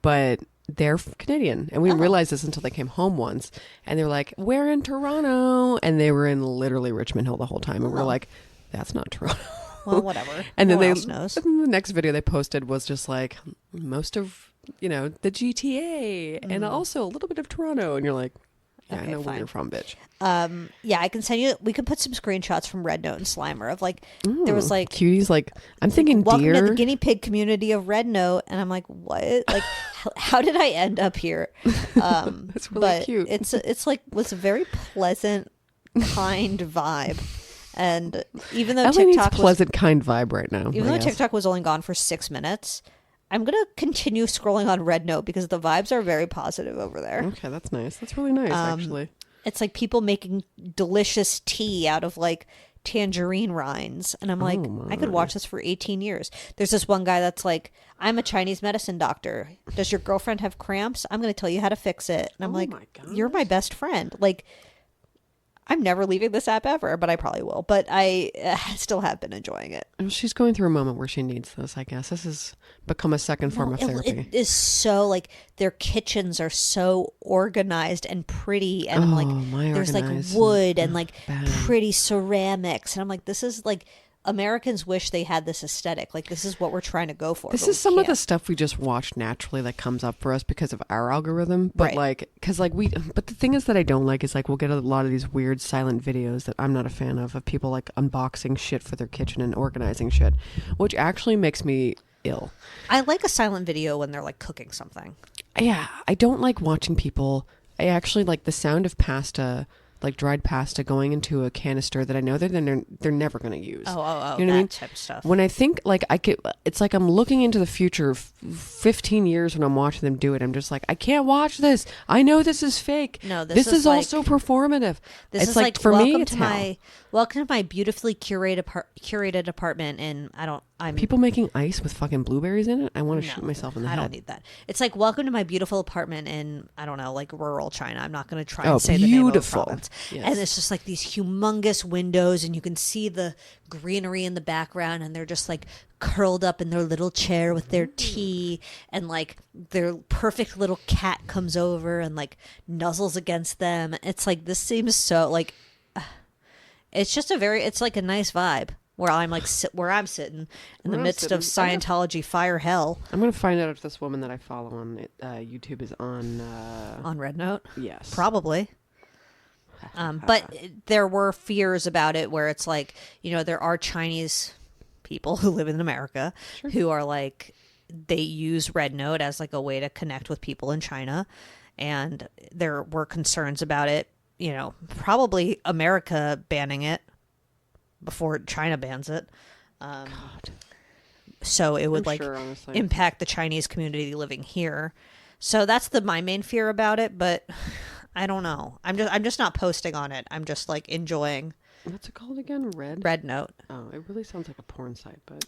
But they're Canadian, and we didn't realize this until they came home once, and they were like, "We're in Toronto," and they were in literally Richmond Hill the whole time, and we're like, "That's not Toronto." Well, whatever. And no then one else knows. the next video they posted was just like most of the GTA and also a little bit of Toronto, and you're like, yeah, Okay, I know where fine. you're from, bitch. Yeah, I can send you. We can put some screenshots from Red Note and Slimer of like there was like Cuties, like I'm thinking welcome deer. to the guinea pig community of Red Note, and I'm like, what? Like, how did I end up here? That's really but cute. It's like was a very pleasant, kind vibe, and even though LA needs TikTok pleasant, kind vibe right now. even I though guess. TikTok was only gone for 6 minutes, I'm gonna continue scrolling on Red Note because the vibes are very positive over there. Okay, that's nice. That's really nice, actually. It's like people making delicious tea out of like tangerine rinds, and I'm like, I could watch this for 18 years. There's this one guy that's like, I'm a Chinese medicine doctor. Does your girlfriend have cramps? I'm going to tell you how to fix it. And I'm like, my gosh. you're my best friend. Like, I'm never leaving this app ever, but I probably will. But I still have been enjoying it. Well, she's going through a moment where she needs this, I guess. This has become a second form of therapy. It is so like their kitchens are so organized and pretty, and I'm my like, there's like organized. wood and like bad. pretty ceramics, and I'm like, this is like Americans wish they had this aesthetic. Like this is what we're trying to go for. This but is we some of the can't. stuff we just watch naturally that comes up for us because of our algorithm. But Right. like, because like but the thing is that I don't like is like we'll get a lot of these weird silent videos that I'm not a fan of people like unboxing shit for their kitchen and organizing shit, which actually makes me ill. I like a silent video when they're like cooking something. Yeah, I don't like watching people. I actually like the sound of pasta, like dried pasta going into a canister that I know that they're never going to use. Oh, You know what that I mean? type of stuff. When I think like it's like I'm looking into the future 15 years when I'm watching them do it. I'm just like, I can't watch this. I know this is fake. No, this this is is like- also performative. This it's is like for me, welcome it's to hell. welcome to my beautifully curated apartment, and I'm People making ice with fucking blueberries in it. I want to shoot myself in the I head. don't need that. It's like welcome to my beautiful apartment in I don't know, like rural China. I'm not going to try Oh, and say the name of the beautiful. province. Yes. And it's just like these humongous windows, and you can see the greenery in the background, and they're just like curled up in their little chair with their tea, and like their perfect little cat comes over and like nuzzles against them. It's like this seems so like it's just it's like a nice vibe. Where I'm like where I'm sitting in the I'm midst of sitting- Scientology fire hell I'm gonna find out if this woman that I follow on YouTube is on. on Red Note. Yes. Probably. But there were fears about it where it's like, there are Chinese people who live in America who are like, they use Red Note as like a way to connect with people in China. And there were concerns about it, probably America banning it before China bans it. So it would impact the Chinese community living here. So that's my main fear about it, but I don't know. I'm just not posting on it. I'm just like enjoying. What's it called again? Red Note. Oh, it really sounds like a porn site, but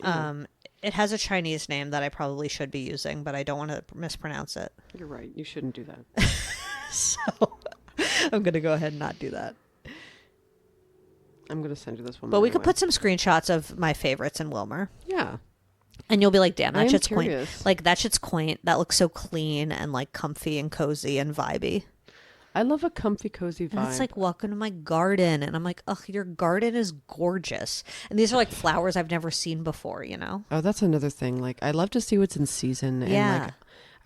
it has a Chinese name that I probably should be using, but I don't want to mispronounce it. You're right. You shouldn't do that. So I'm gonna go ahead and not do that. I'm gonna send you this one. But we could put some screenshots of my favorites in Wilmer. Yeah. And you'll be like, damn, that shit's curious. quaint. Like, that shit's quaint. That looks so clean and, like, comfy and cozy and vibey. I love a comfy, cozy vibe. And it's like, welcome to my garden. And I'm like, ugh, your garden is gorgeous. And these are, like, flowers I've never seen before, Oh, that's another thing. Like, I love to see what's in season. And, Yeah. like,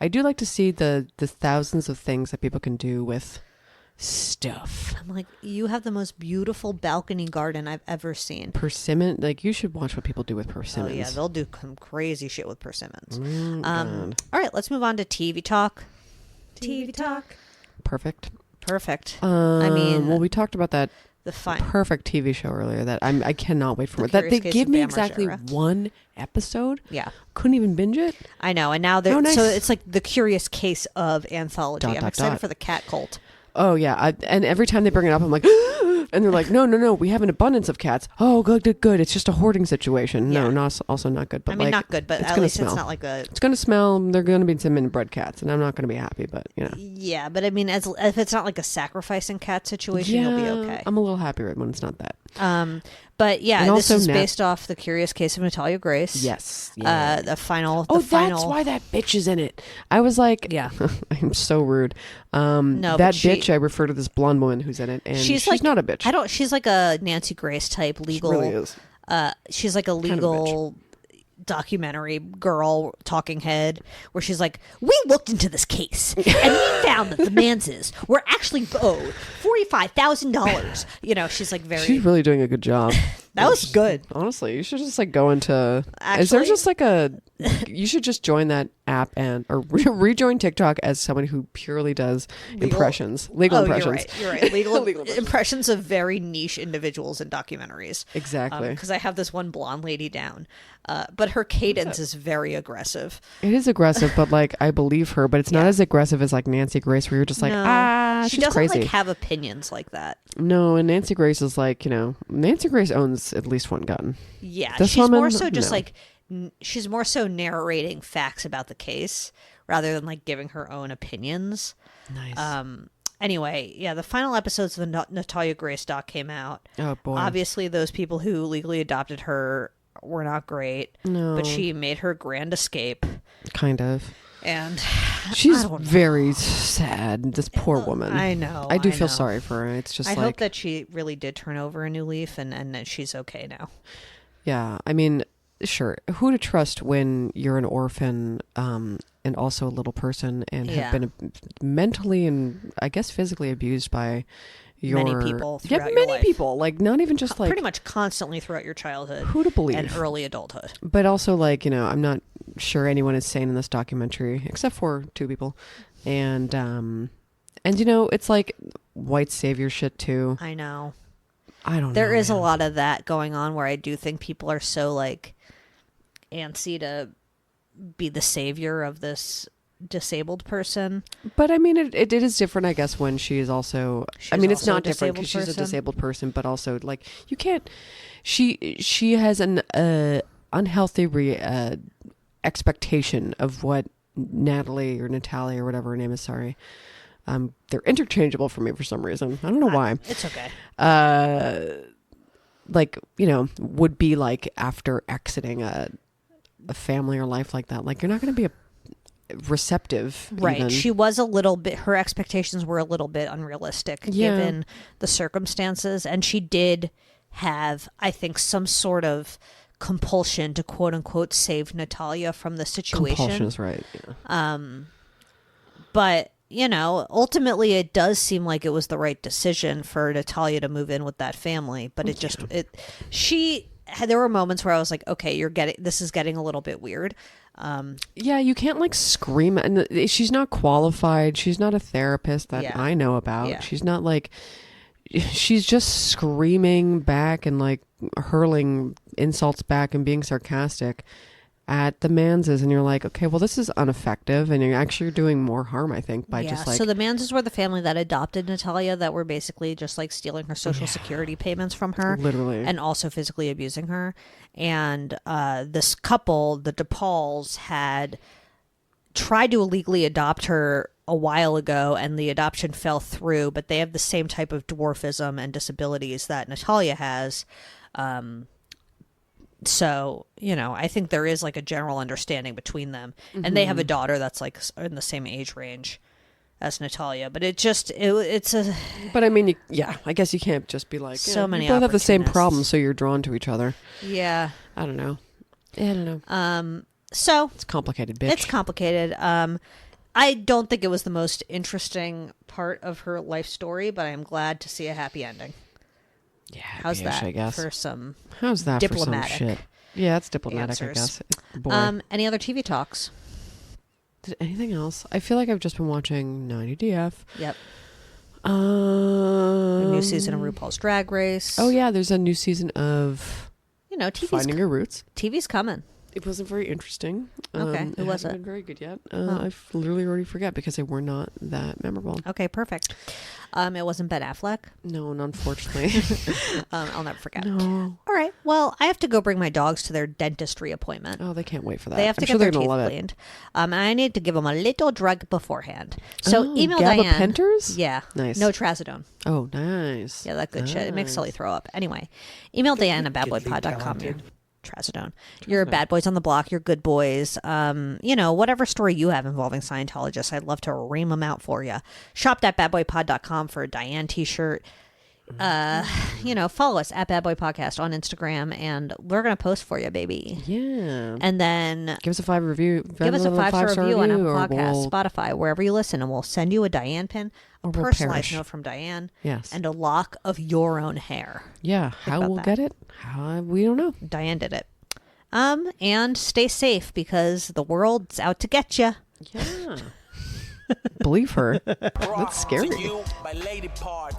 I do like to see the thousands of things that people can do with stuff. I'm like, you have the most beautiful balcony garden I've ever seen. Persimmon, like, you should watch what people do with persimmons. Oh, yeah, they'll do some crazy shit with persimmons. God. All right, let's move on to TV talk. TV talk. Perfect. I mean, well, we talked about that the fine. perfect TV show earlier that I cannot wait for it. The That they Curious Case give of me Bam exactly Margera. one episode. Yeah. Couldn't even binge it. I know, and now they're Oh, nice. so it's like the Curious Case of anthology. I'm excited for the cat cult. Oh yeah, and every time they bring it up, I'm like, and they're like, no, we have an abundance of cats. Oh, good. It's just a hoarding situation. Yeah. No, also not good. But I mean, like, not good, but it's at gonna least smell. it's not like a. It's gonna smell. They're gonna be some inbred cats, and I'm not gonna be happy. But Yeah, but I mean, if it's not like a sacrificing cat situation, you'll be okay. I'm a little happier when it's not that. But yeah, And this also is based off the Curious Case of Natalia Grace. Yes. The final. That's why that bitch is in it. I was like, Yeah. I'm so rude. No, that but bitch, I refer to this blonde woman who's in it, and she's like not a bitch. She's like a Nancy Grace type legal. She really is. She's like a legal documentary girl talking head where she's like, we looked into this case and we found that the Manses were actually owed $45,000. She's like She's really doing a good job. That was good. Honestly, you should just like go into. Is there Actually- just like a? You should just join that app or rejoin TikTok as someone who purely does impressions, legal impressions. You're right. Legal impressions of very niche individuals in documentaries. Exactly. Because I have this one blonde lady down, but her cadence is very aggressive. It is aggressive, but like I believe her, but it's not as aggressive as like Nancy Grace, where you're just like, she she's doesn't crazy. like have opinions like that. No, and Nancy Grace is like, Nancy Grace owns at least one gun. Yeah, This she's more woman, so just no. like she's more so narrating facts about the case rather than like giving her own opinions. Nice. Anyway, yeah, the final episodes of the Natalia Grace doc came out. Oh boy. Obviously, those people who legally adopted her were not great. No. But she made her grand escape. Kind of. And She's I don't know. very sad. This poor woman. I know. I do I feel know. sorry for her. It's just I like, hope that she really did turn over a new leaf and that she's okay now. yeah. I mean, sure. Who to trust when you're an orphan, and also a little person, and Yeah. have been mentally and I guess physically abused by Many people Yeah, throughout your many life. people. Like not even just like Pretty much constantly throughout your childhood who to believe. and early adulthood. But also, like, I'm not sure anyone is sane in this documentary, except for two people. And it's like white savior shit, too. I know. I don't know. There is a man. lot of that going on where I do think people are so, like, antsy to be the savior of this disabled person. But, I mean, it is different, I guess, when she is also... She's I mean, it's also not a different because disabled she's a person. disabled person, but also, like, you can't... She has an unhealthy expectation of what Natalie or Natalia or whatever her name is, sorry. They're interchangeable for me for some reason. I don't know why. It's okay. Like, would be like after exiting a family or life like that. Like, you're not going to be receptive. Right. even. She was a little bit, her expectations were a little bit unrealistic Yeah. given the circumstances. And she did have, I think, some sort of compulsion to quote unquote save Natalia from the situation. Compulsion is right. Yeah. But ultimately it does seem like it was the right decision for Natalia to move in with that family, but there were moments where I was like, okay, this is getting a little bit weird. Yeah, you can't like scream, and she's not qualified. She's not a therapist that I know about. Yeah. She's not like, she's just screaming back and like hurling insults back and being sarcastic at the Manses, and you're like, okay, well, this is ineffective, and you're actually doing more harm, I think, by just like. So the Manses were the family that adopted Natalia, that were basically just like stealing her social security payments from her, literally, and also physically abusing her. And this couple, the DePauls, had tried to illegally adopt her a while ago, and the adoption fell through. But they have the same type of dwarfism and disabilities that Natalia has. So, I think there is like a general understanding between them. Mm-hmm. And they have a daughter that's like in the same age range as Natalia. But it's a... But I mean, I guess you can't just be like, so many you both have the same opportunists. problem, so you're drawn to each other. Yeah. I don't know. So... It's complicated, bitch. It's complicated. I don't think it was the most interesting part of her life story, but I'm glad to see a happy ending. Yeah, how's that I guess. for some How's that diplomatic for some shit? Yeah, it's diplomatic, answers. I guess. Boy. Any other TV talks? Did anything else? I feel like I've just been watching 90DF. Yep. A new season of RuPaul's Drag Race. Oh yeah, there's a new season of TV's Your Roots. TV's coming. It wasn't very interesting. Okay, who was it? Hasn't been very good yet. I've literally already forget because they were not that memorable. Okay, perfect. It wasn't Ben Affleck. No, unfortunately. I'll never forget. No. All right. Well, I have to go bring my dogs to their dentistry appointment. Oh, they can't wait for that. They have to get their teeth cleaned. And I need to give them a little drug beforehand. So email Diane. Gabapenters? Yeah. Nice. No trazodone. Oh, nice. Yeah, that good shit. It makes Sully throw up. Anyway, email Diane at badboypod.com. Trazodone. You're bad boys on the block. You're good boys. Whatever story you have involving Scientologists, I'd love to ream them out for you. Shop.badboypod.com for a Diane t-shirt. Follow us at Bad Boy Podcast on Instagram, and we're going to post for you, baby. Yeah. And then give us a 5 review. Give us a 5-star review on Apple Podcasts, we'll... Spotify, wherever you listen, and we'll send you a Diane pin, a personalized note from Diane, yes, and a lock of your own hair. Yeah. How we'll get it? We don't know. Diane did it. And stay safe because the world's out to get you. Yeah. Believe her. That's scary. To you, my lady parts.